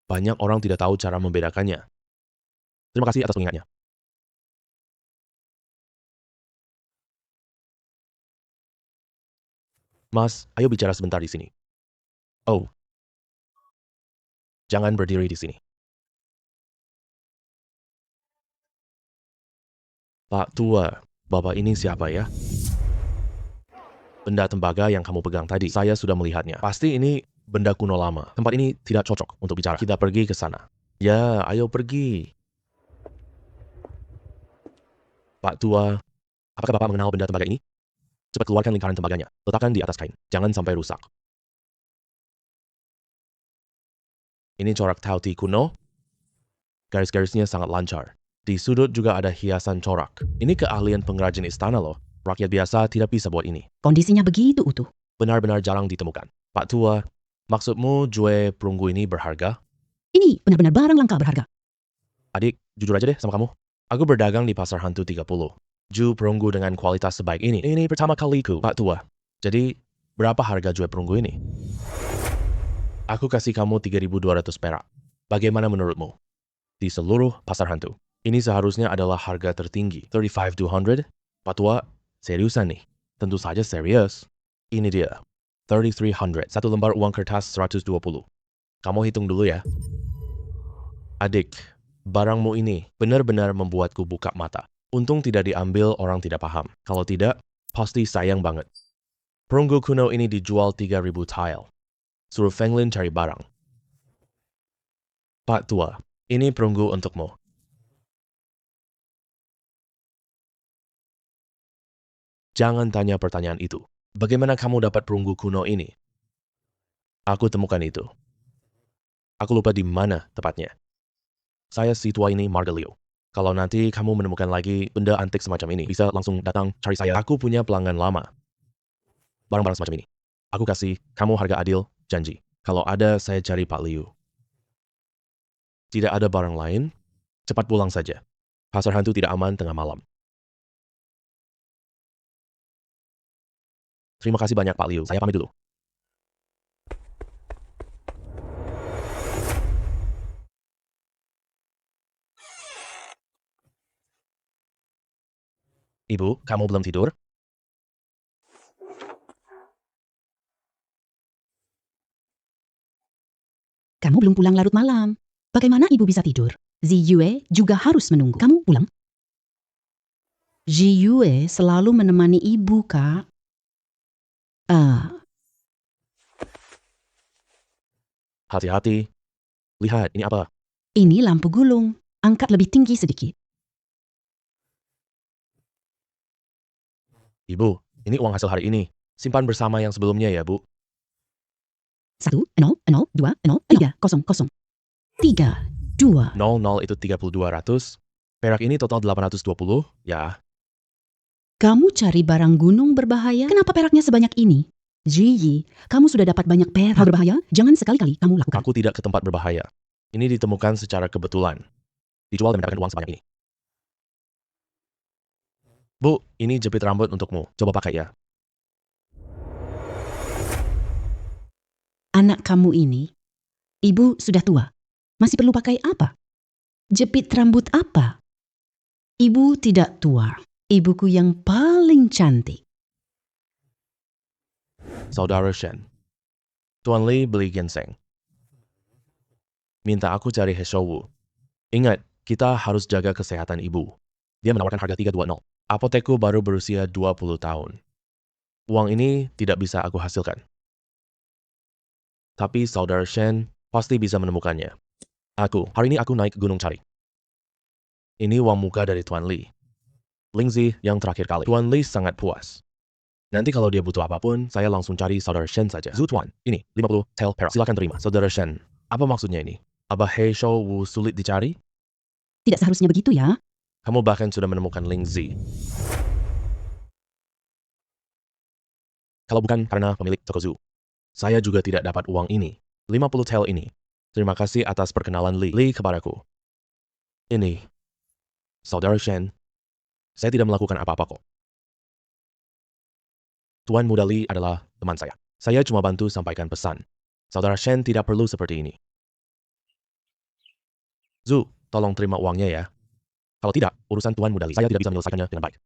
Banyak orang tidak tahu cara membedakannya. Terima kasih atas pengingatnya. Mas, ayo bicara sebentar di sini. Oh, jangan berdiri di sini. Pak tua, bapak ini siapa ya? Benda tembaga yang kamu pegang tadi, saya sudah melihatnya. Pasti ini benda kuno lama. Tempat ini tidak cocok untuk bicara. Kita pergi ke sana. Ya, ayo pergi. Pak tua, apakah bapak mengenal benda tembaga ini? Cepat keluarkan lingkaran tembaganya. Letakkan di atas kain. Jangan sampai rusak. Ini corak tauti kuno. Garis-garisnya sangat lancar. Di sudut juga ada hiasan corak. Ini keahlian pengrajin istana loh. Rakyat biasa tidak bisa buat ini. Kondisinya begitu utuh. Benar-benar jarang ditemukan. Pak tua, maksudmu jue perunggu ini berharga? Ini benar-benar barang langka berharga. Adik, jujur aja deh sama kamu. Aku berdagang di pasar hantu 30. Ju perunggu dengan kualitas sebaik ini. Ini pertama kaliku, Pak tua. Jadi, berapa harga jue perunggu ini? Aku kasih kamu 3.200 perak. Bagaimana menurutmu? Di seluruh pasar hantu. Ini seharusnya adalah harga tertinggi. 35,200? Pak tua, seriusan nih? Tentu saja serius. Ini dia. 3,300. Satu lembar uang kertas 120. Kamu hitung dulu ya. Adik, barangmu ini benar-benar membuatku buka mata. Untung tidak diambil orang tidak paham. Kalau tidak, pasti sayang banget. Perunggu kuno ini dijual 3.000 tile. Suruh Fenglin cari barang. Pak tua, ini perunggu untukmu. Jangan tanya pertanyaan itu. Bagaimana kamu dapat perunggu kuno ini? Aku temukan itu. Aku lupa di mana tepatnya. Saya si tua ini Margalio. Kalau nanti kamu menemukan lagi benda antik semacam ini, bisa langsung datang cari saya. Aku punya pelanggan lama. Barang-barang semacam ini. Aku kasih kamu harga adil, janji. Kalau ada, saya cari Pak Liu. Tidak ada barang lain, cepat pulang saja. Pasar hantu tidak aman tengah malam. Terima kasih banyak Pak Liu, saya pamit dulu. Ibu, kamu belum tidur? Kamu belum pulang larut malam. Bagaimana ibu bisa tidur? Ziyue juga harus menunggu. Kamu pulang? Ziyue selalu menemani ibu, Kak. Hati-hati. Lihat, ini apa? Ini lampu gulung. Angkat lebih tinggi sedikit. Ibu, ini uang hasil hari ini. Simpan bersama yang sebelumnya ya, Bu. 1,002,0,3,0,0. 3, 2. 00 itu 3.200. Perak ini total 820, ya. Kamu cari barang gunung berbahaya? Kenapa peraknya sebanyak ini? Ziyi, kamu sudah dapat banyak perak. Hal berbahaya? Jangan sekali-kali kamu lakukan. Aku tidak ke tempat berbahaya. Ini ditemukan secara kebetulan. Dijual dan mendapatkan uang sebanyak ini. Bu, ini jepit rambut untukmu. Coba pakai ya. Anak kamu ini, ibu sudah tua. Masih perlu pakai apa? Jepit rambut apa? Ibu tidak tua. Ibuku yang paling cantik. Saudara Shen. Tuan Li beli ginseng. Minta aku cari Heshowu. Ingat, kita harus jaga kesehatan ibu. Dia menawarkan harga 320. Apotekku baru berusia 20 tahun. Uang ini tidak bisa aku hasilkan. Tapi saudara Shen pasti bisa menemukannya. Hari ini aku naik ke Gunung Cari. Ini uang muka dari Tuan Li. Ling Zi yang terakhir kali. Tuan Li sangat puas. Nanti kalau dia butuh apapun, saya langsung cari Saudara Shen saja. Zhu Tuan, ini 50 tel perak. Silakan terima. Saudara Shen, apa maksudnya ini? Apa He Shou Wu sulit dicari? Tidak seharusnya begitu ya. Kamu bahkan sudah menemukan Ling Zi. Kalau bukan karena pemilik toko Zhu, saya juga tidak dapat uang ini. 50 tel ini. Terima kasih atas perkenalan Li kepadaku. Ini, Saudara Shen, saya tidak melakukan apa-apa kok. Tuan Muda Li adalah teman saya. Saya cuma bantu sampaikan pesan. Saudara Shen tidak perlu seperti ini. Zhu, tolong terima uangnya ya. Kalau tidak, urusan Tuan Muda Li, saya tidak bisa menyelesaikannya dengan baik.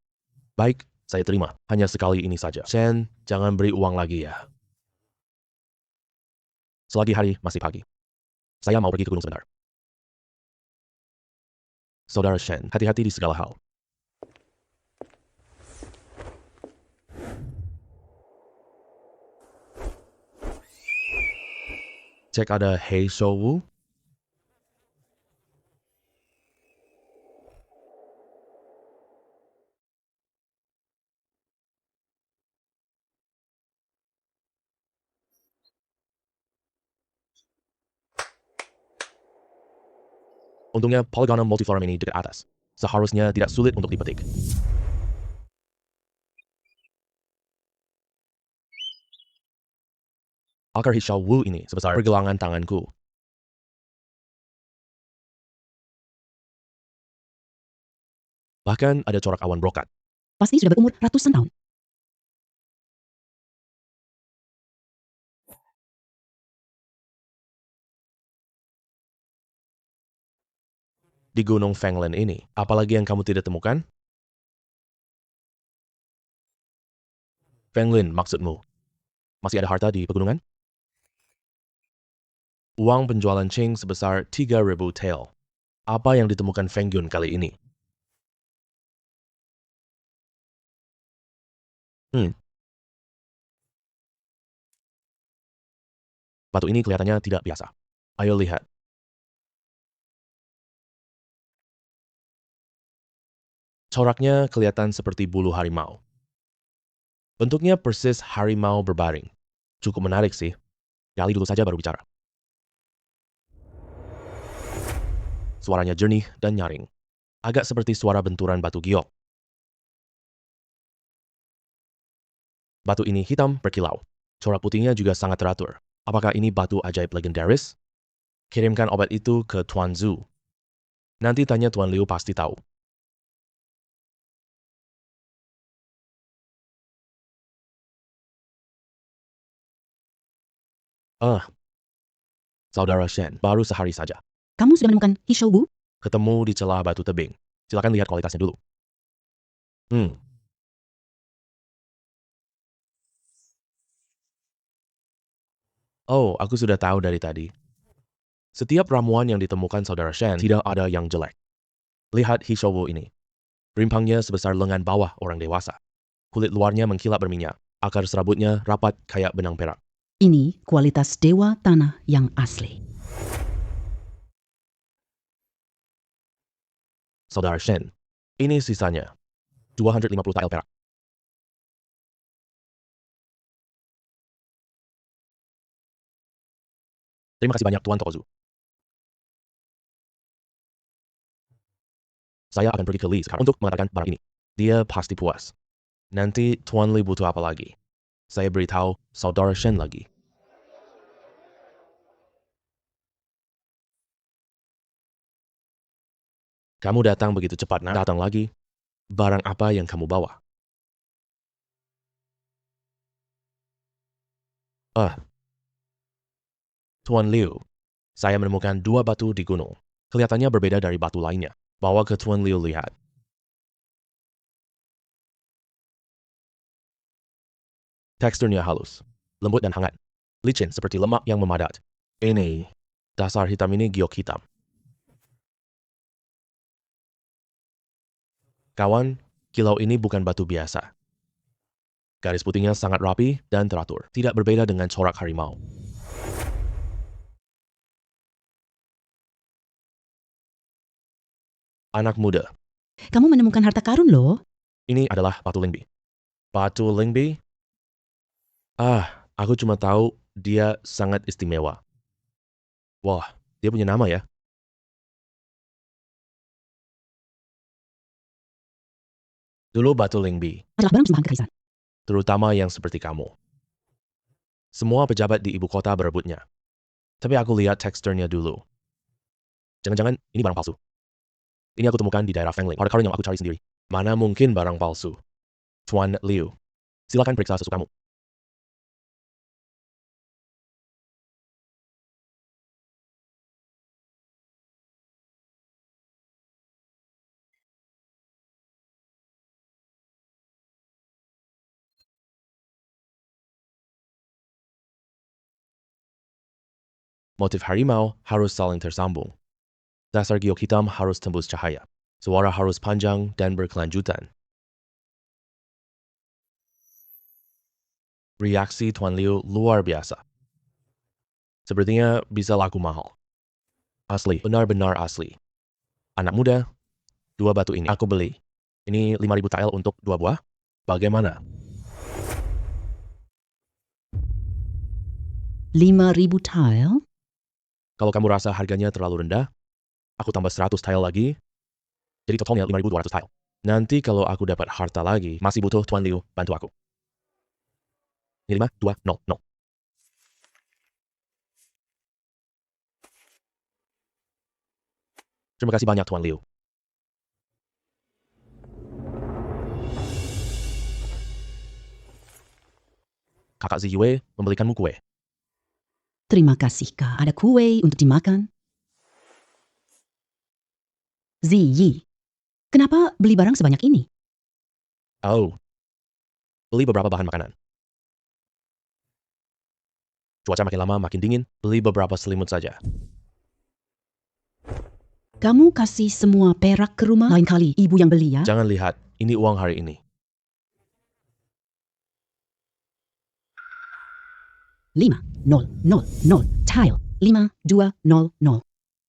Baik, saya terima. Hanya sekali ini saja. Shen, jangan beri uang lagi ya. Selagi hari masih pagi. Saya mau pergi ke gunung sebentar. Saudara Shen, hati-hati di segala hal. Cek ada He Shou Wu. Untungnya Polygonum multiflorum ini dekat atas. Seharusnya tidak sulit untuk dipetik. Akar He Shou Wu ini sebesar pergelangan tanganku. Bahkan ada corak awan brokat. Pasti sudah berumur ratusan tahun. Di gunung Fenglen ini, apalagi yang kamu tidak temukan? Fenglen maksudmu? Masih ada harta di pegunungan? Uang penjualan Qing sebesar 3.000 tel. Apa yang ditemukan Feng Yun kali ini? Batu ini kelihatannya tidak biasa. Ayo lihat. Coraknya kelihatan seperti bulu harimau. Bentuknya persis harimau berbaring. Cukup menarik sih. Gali dulu saja baru bicara. Suaranya jernih dan nyaring. Agak seperti suara benturan batu giok. Batu ini hitam berkilau. Corak putihnya juga sangat teratur. Apakah ini batu ajaib legendaris? Kirimkan obat itu ke Tuan Zhu. Nanti tanya Tuan Liu pasti tahu. Saudara Shen, baru sehari saja. Kamu sudah menemukan He Shou Wu? Ketemu di celah batu tebing. Silakan lihat kualitasnya dulu. Oh, aku sudah tahu dari tadi. Setiap ramuan yang ditemukan Saudara Shen tidak ada yang jelek. Lihat He Shou Wu ini. Rimpangnya sebesar lengan bawah orang dewasa. Kulit luarnya mengkilap berminyak. Akar serabutnya rapat kayak benang perak. Ini kualitas dewa tanah yang asli. Saudara Shen, ini sisanya. 250 tael perak. Terima kasih banyak Tuan Tokozu. Saya akan pergi ke Li sekarang untuk mengatakan barang ini. Dia pasti puas. Nanti Tuan Li butuh apa lagi? Saya beritahu Saudara Shen lagi. Kamu datang begitu cepat, nak. Datang lagi. Barang apa yang kamu bawa? Tuan Liu, saya menemukan 2 batu di gunung. Kelihatannya berbeda dari batu lainnya. Bawa ke Tuan Liu lihat. Teksturnya halus, lembut dan hangat. Licin seperti lemak yang memadat. Ini, dasar hitam ini giok hitam. Kawan, kilau ini bukan batu biasa. Garis putihnya sangat rapi dan teratur. Tidak berbeda dengan corak harimau. Anak muda, Kamu menemukan harta karun loh. Ini adalah Batu Lingbi. Batu Lingbi? Aku cuma tahu dia sangat istimewa. Wah, dia punya nama ya. Dulu Batu Lingbi, Adalah barang sembahan kekaisaran. terutama yang seperti kamu. Semua pejabat di ibu kota berebutnya. Tapi aku lihat teksturnya dulu. Jangan-jangan ini barang palsu. Ini aku temukan di daerah Fengling. Pada karun yang aku cari sendiri. Mana mungkin barang palsu? Tuan Liu, silakan periksa sesukamu. Motif harimau harus saling tersambung. Dasar giok hitam harus tembus cahaya. Suara harus panjang dan berkelanjutan. Reaksi Tuan Liu luar biasa. Sepertinya bisa laku mahal. Asli, benar-benar asli. Anak muda, 2 batu ini aku beli. Ini 5.000 tael untuk 2 buah. Bagaimana? 5.000 tile? Kalau kamu rasa harganya terlalu rendah, aku tambah 100 tael lagi. Jadi totalnya 5.200 tael. Nanti kalau aku dapat harta lagi, masih butuh Tuan Liu bantu aku. Ini 5, 2, 0, 0. Terima kasih banyak Tuan Liu. Kakak Ziyue membelikanmu kue. Terima kasih, Kak. Ada kue untuk dimakan. Ziyi, kenapa beli barang sebanyak ini? Oh, beli beberapa bahan makanan. Cuaca makin lama makin dingin, beli beberapa selimut saja. Kamu kasih semua perak ke rumah? Lain kali ibu yang beli ya? Jangan lihat, ini uang hari ini. 5.000 tile. 5.200.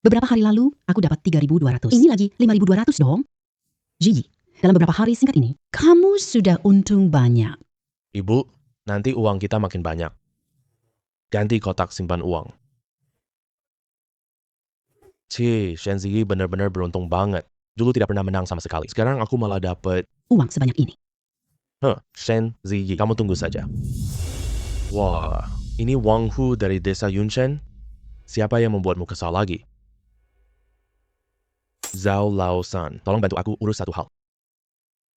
Beberapa hari lalu, aku dapat 3.200. Ini lagi 5.200 dong. Ziyi, dalam beberapa hari singkat ini, kamu sudah untung banyak. Ibu, nanti uang kita makin banyak. Ganti kotak simpan uang. Shen Ziyi benar-benar beruntung banget. Dulu tidak pernah menang sama sekali. Sekarang aku malah dapet... Uang sebanyak ini. Shen Ziyi, kamu tunggu saja. Wah, ini Wang Hu dari desa Yunshen? Siapa yang membuatmu kesal lagi? Zhao Lao San, tolong bantu aku urus satu hal.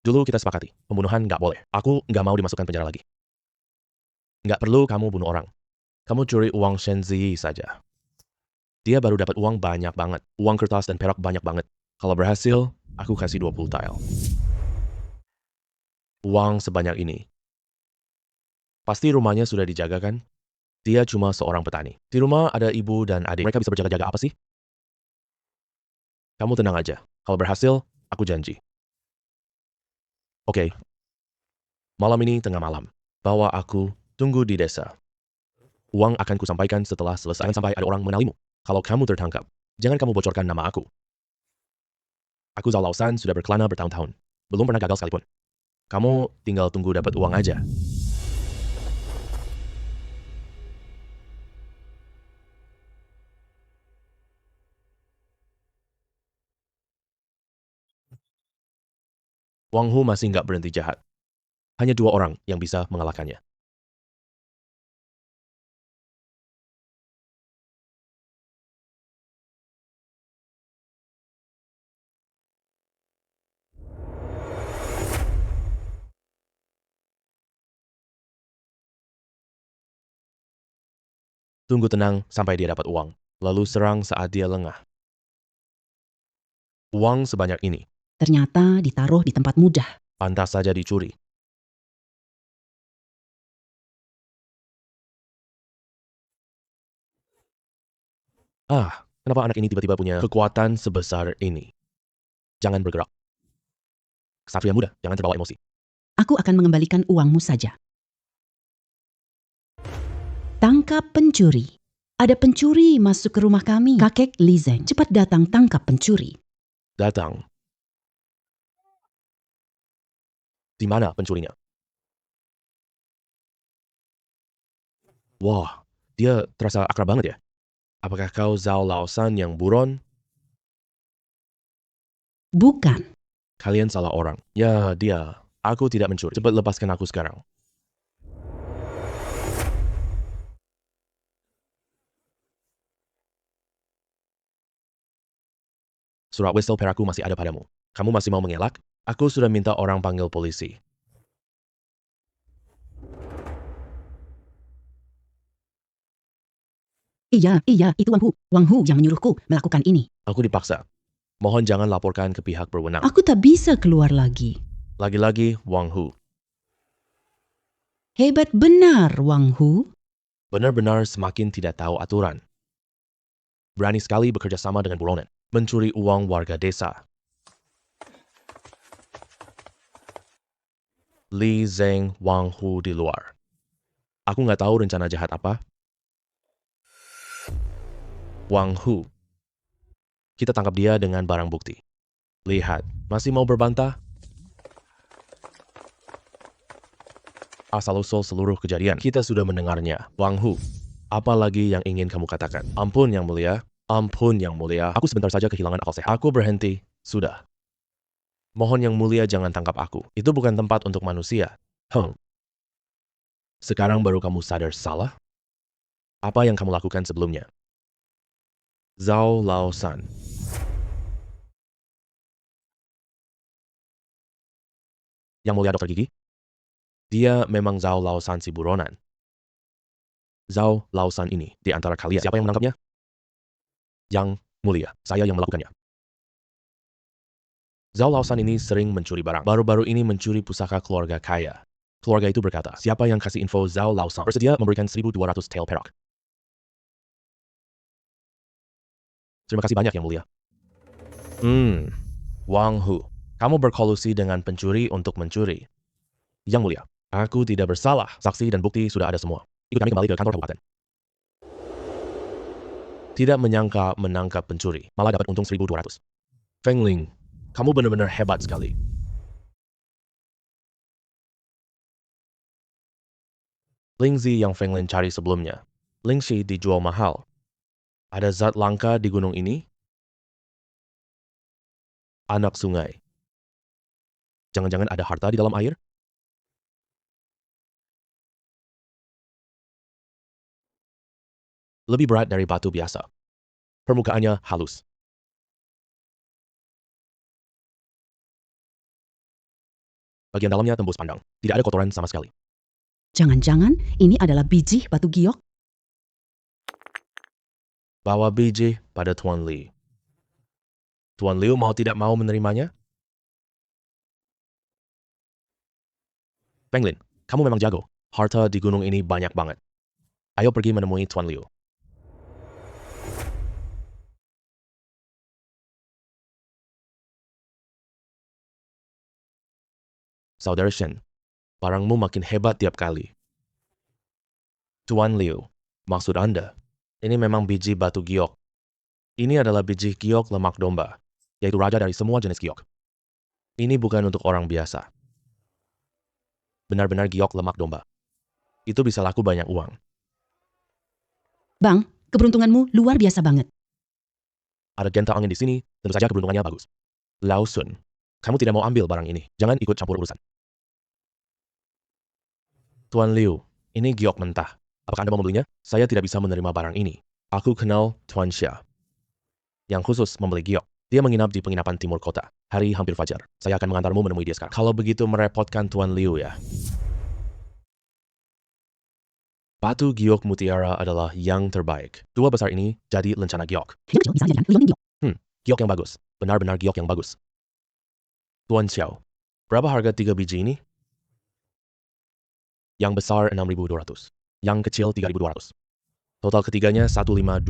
Dulu kita sepakati, pembunuhan nggak boleh. Aku nggak mau dimasukkan penjara lagi. Nggak perlu kamu bunuh orang. Kamu curi uang Shen Ziyi saja. Dia baru dapat uang banyak banget. Uang kertas dan perak banyak banget. Kalau berhasil, aku kasih 20 tile. Uang sebanyak ini. Pasti rumahnya sudah dijaga kan? Dia cuma seorang petani. Di rumah ada ibu dan adik. Mereka bisa berjaga-jaga apa sih? Kamu tenang aja. Kalau berhasil, aku janji. Oke. Malam ini tengah malam. Bawa aku, tunggu di desa. Uang akan kusampaikan setelah selesai. Jangan sampai ada orang mengenalimu. Kalau kamu tertangkap, jangan kamu bocorkan nama aku. Aku Zhao Lao San sudah berkelana bertahun-tahun. Belum pernah gagal sekalipun. Kamu tinggal tunggu dapat uang aja. Wang Hu masih nggak berhenti jahat. Hanya 2 orang yang bisa mengalahkannya. Tunggu tenang sampai dia dapat uang. Lalu serang saat dia lengah. Uang sebanyak ini. Ternyata ditaruh di tempat mudah. Pantas saja dicuri. Kenapa anak ini tiba-tiba punya kekuatan sebesar ini? Jangan bergerak. Ksatria muda, jangan terbawa emosi. Aku akan mengembalikan uangmu saja. Tangkap pencuri. Ada pencuri masuk ke rumah kami. Kakek Li Zeng, cepat datang tangkap pencuri. Datang. Di mana pencurinya? Wah, dia terasa akrab banget ya. Apakah kau Zhao Laosan yang buron? Bukan. Kalian salah orang. Ya, dia. Aku tidak mencuri. Cepat lepaskan aku sekarang. Surat whistle peraku masih ada padamu. Kamu masih mau mengelak? Aku sudah minta orang panggil polisi. Iya, itu Wang Hu. Wang Hu yang menyuruhku melakukan ini. Aku dipaksa. Mohon jangan laporkan ke pihak berwenang. Aku tak bisa keluar lagi. Lagi-lagi Wang Hu. Hebat benar, Wang Hu. Benar-benar semakin tidak tahu aturan. Berani sekali bekerja sama dengan buronan. Mencuri uang warga desa. Li Zeng Wang Hu di luar. Aku nggak tahu rencana jahat apa. Wang Hu. Kita tangkap dia dengan barang bukti. Lihat, masih mau berbantah? Asal-usul seluruh kejadian, kita sudah mendengarnya. Wang Hu, apa lagi yang ingin kamu katakan? Ampun yang mulia, ampun yang mulia. Aku sebentar saja kehilangan akal sehat. Aku berhenti, sudah. Mohon yang mulia jangan tangkap aku. Itu bukan tempat untuk manusia. Sekarang baru kamu sadar salah? Apa yang kamu lakukan sebelumnya? Zhao Laosan. Yang mulia dokter gigi? Dia memang Zhao Laosan si buronan. Zhao Laosan ini di antara kalian. Siapa yang menangkapnya? Yang mulia, saya yang melakukannya. Zhao Laosan ini sering mencuri barang. Baru-baru ini mencuri pusaka keluarga kaya. Keluarga itu berkata, siapa yang kasih info Zhao Laosan bersedia memberikan 1.200 tael perak. Terima kasih banyak yang mulia. Wang Hu, kamu berkolusi dengan pencuri untuk mencuri. Yang mulia, aku tidak bersalah. Saksi dan bukti sudah ada semua. Ikut kami kembali ke kantor kabupaten. Tidak menyangka menangkap pencuri, malah dapat untung 1.200. Feng Ling, kamu benar-benar hebat sekali. Ling Zi yang Feng Lin cari sebelumnya. Ling Shi dijual mahal. Ada zat langka di gunung ini? Anak sungai. Jangan-jangan ada harta di dalam air? Lebih berat dari batu biasa. Permukaannya halus. Bagian dalamnya tembus pandang. Tidak ada kotoran sama sekali. Jangan-jangan ini adalah biji batu giok? Bawa biji pada Tuan Li. Tuan Liu mau tidak mau menerimanya? Feng Lin, kamu memang jago. Harta di gunung ini banyak banget. Ayo pergi menemui Tuan Liu. Saudara Shen, barangmu makin hebat tiap kali. Tuan Liu, maksud Anda, ini memang biji batu giok. Ini adalah biji giok lemak domba, yaitu raja dari semua jenis giok. Ini bukan untuk orang biasa. Benar-benar giok lemak domba. Itu bisa laku banyak uang. Bang, keberuntunganmu luar biasa banget. Ada genta angin di sini, tentu saja keberuntungannya bagus. Lao Sun, kamu tidak mau ambil barang ini. Jangan ikut campur urusan. Tuan Liu, ini giok mentah. Apakah Anda mau membelinya? Saya tidak bisa menerima barang ini. Aku kenal Tuan Xia, yang khusus membeli giok. Dia menginap di penginapan timur kota. Hari hampir fajar. Saya akan mengantarmu menemui dia sekarang. Kalau begitu merepotkan Tuan Liu ya. Batu giok mutiara adalah yang terbaik. Dua besar ini jadi lencana giok. Giok yang bagus. Benar-benar giok yang bagus. Tuan Xiao, berapa harga 3 biji ini? Yang besar 6.200. Yang kecil 3.200. Total ketiganya 1520.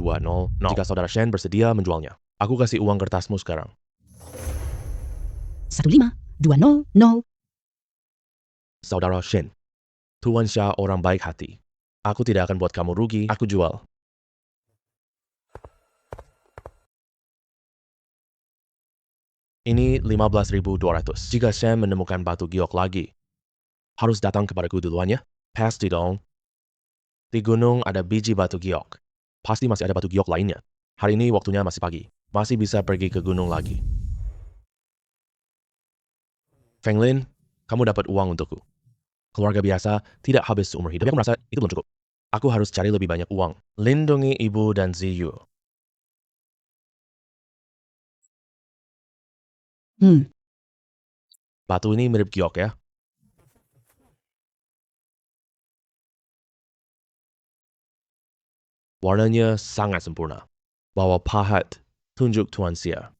Jika saudara Shen bersedia menjualnya. Aku kasih uang kertasmu sekarang. 1520. Saudara Shen, Tuan Xia orang baik hati. Aku tidak akan buat kamu rugi, aku jual. Ini 15.200. Jika Shen menemukan batu giok lagi, harus datang kepadaku duluan ya. Pasti dong. Di gunung ada biji batu giok. Pasti masih ada batu giok lainnya. Hari ini waktunya masih pagi. Masih bisa pergi ke gunung lagi. Feng Lin, kamu dapat uang untukku. Keluarga biasa tidak habis seumur hidup. Tapi aku merasa itu belum cukup. Aku harus cari lebih banyak uang. Lindungi ibu dan Ziyu. Batu ini mirip giok ya. Warnanya sangat sempurna. Bawa pahat, tunjuk Tuan Xia.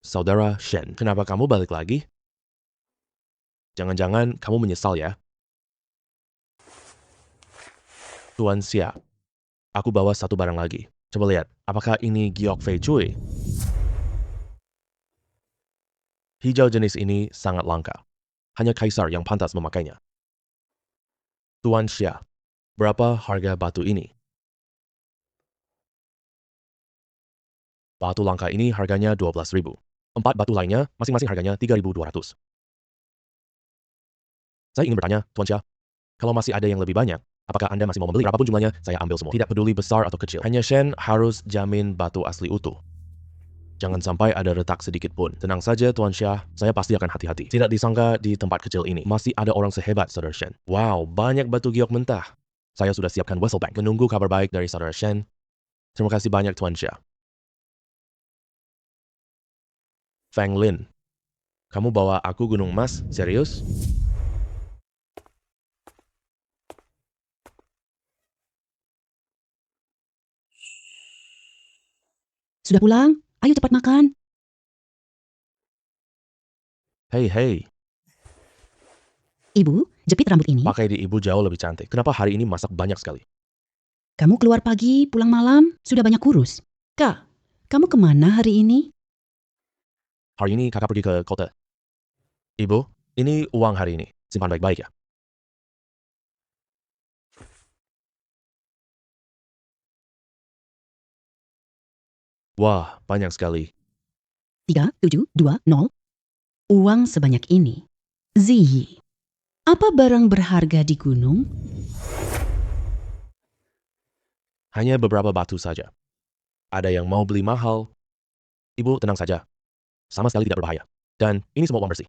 Saudara Shen, kenapa kamu balik lagi? Jangan-jangan kamu menyesal ya? Tuan Xia, aku bawa satu barang lagi. Coba lihat, apakah ini giok fei cui? Hijau jenis ini sangat langka. Hanya kaisar yang pantas memakainya. Tuan Xia, berapa harga batu ini? Batu langka ini harganya 12.000. 4 batu lainnya masing-masing harganya 3.200. Saya ingin bertanya, Tuan Xia, kalau masih ada yang lebih banyak, apakah Anda masih mau membeli? Berapapun jumlahnya, saya ambil semua. Tidak peduli besar atau kecil. Hanya Shen harus jamin batu asli utuh. Jangan sampai ada retak sedikit pun. Tenang saja Tuan Xia, saya pasti akan hati-hati. Tidak disangka di tempat kecil ini masih ada orang sehebat Saudara Shen. Wow, banyak batu giok mentah. Saya sudah siapkan Wesselbank menunggu kabar baik dari Saudara Shen. Terima kasih banyak Tuan Xia. Feng Lin, kamu bawa aku gunung emas? Serius? Sudah pulang? Ayo cepat makan. Hei, Ibu, jepit rambut ini. pakai di ibu jauh lebih cantik. Kenapa hari ini masak banyak sekali? Kamu keluar pagi, pulang malam, sudah banyak kurus. Kak, kamu kemana hari ini? Hari ini kakak pergi ke kota. Ibu, ini uang hari ini. Simpan baik-baik ya. Wah, banyak sekali. 3720. Uang sebanyak ini. Ziyi, apa barang berharga di gunung? Hanya beberapa batu saja. Ada yang mau beli mahal. Ibu, tenang saja. Sama sekali tidak berbahaya. Dan ini semua uang bersih.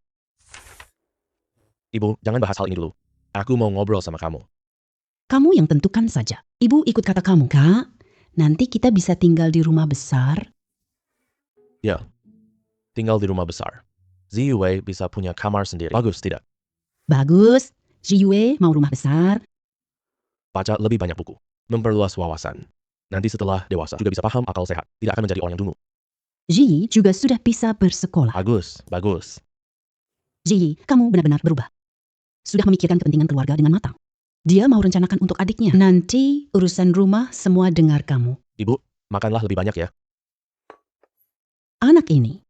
Ibu, jangan bahas hal ini dulu. Aku mau ngobrol sama kamu. Kamu yang tentukan saja. Ibu ikut kata kamu. Kak, nanti kita bisa tinggal di rumah besar. Ya, tinggal di rumah besar. Ziyue bisa punya kamar sendiri. Bagus, tidak? Bagus. Ziyue mau rumah besar. Baca lebih banyak buku. Memperluas wawasan. Nanti setelah dewasa, juga bisa paham akal sehat. Tidak akan menjadi orang yang dungu. Ziyi juga sudah bisa bersekolah. Bagus. Ziyi, kamu benar-benar berubah. Sudah memikirkan kepentingan keluarga dengan matang. Dia mau rencanakan untuk adiknya. Nanti urusan rumah semua dengar kamu. Ibu, makanlah lebih banyak ya. Anak ini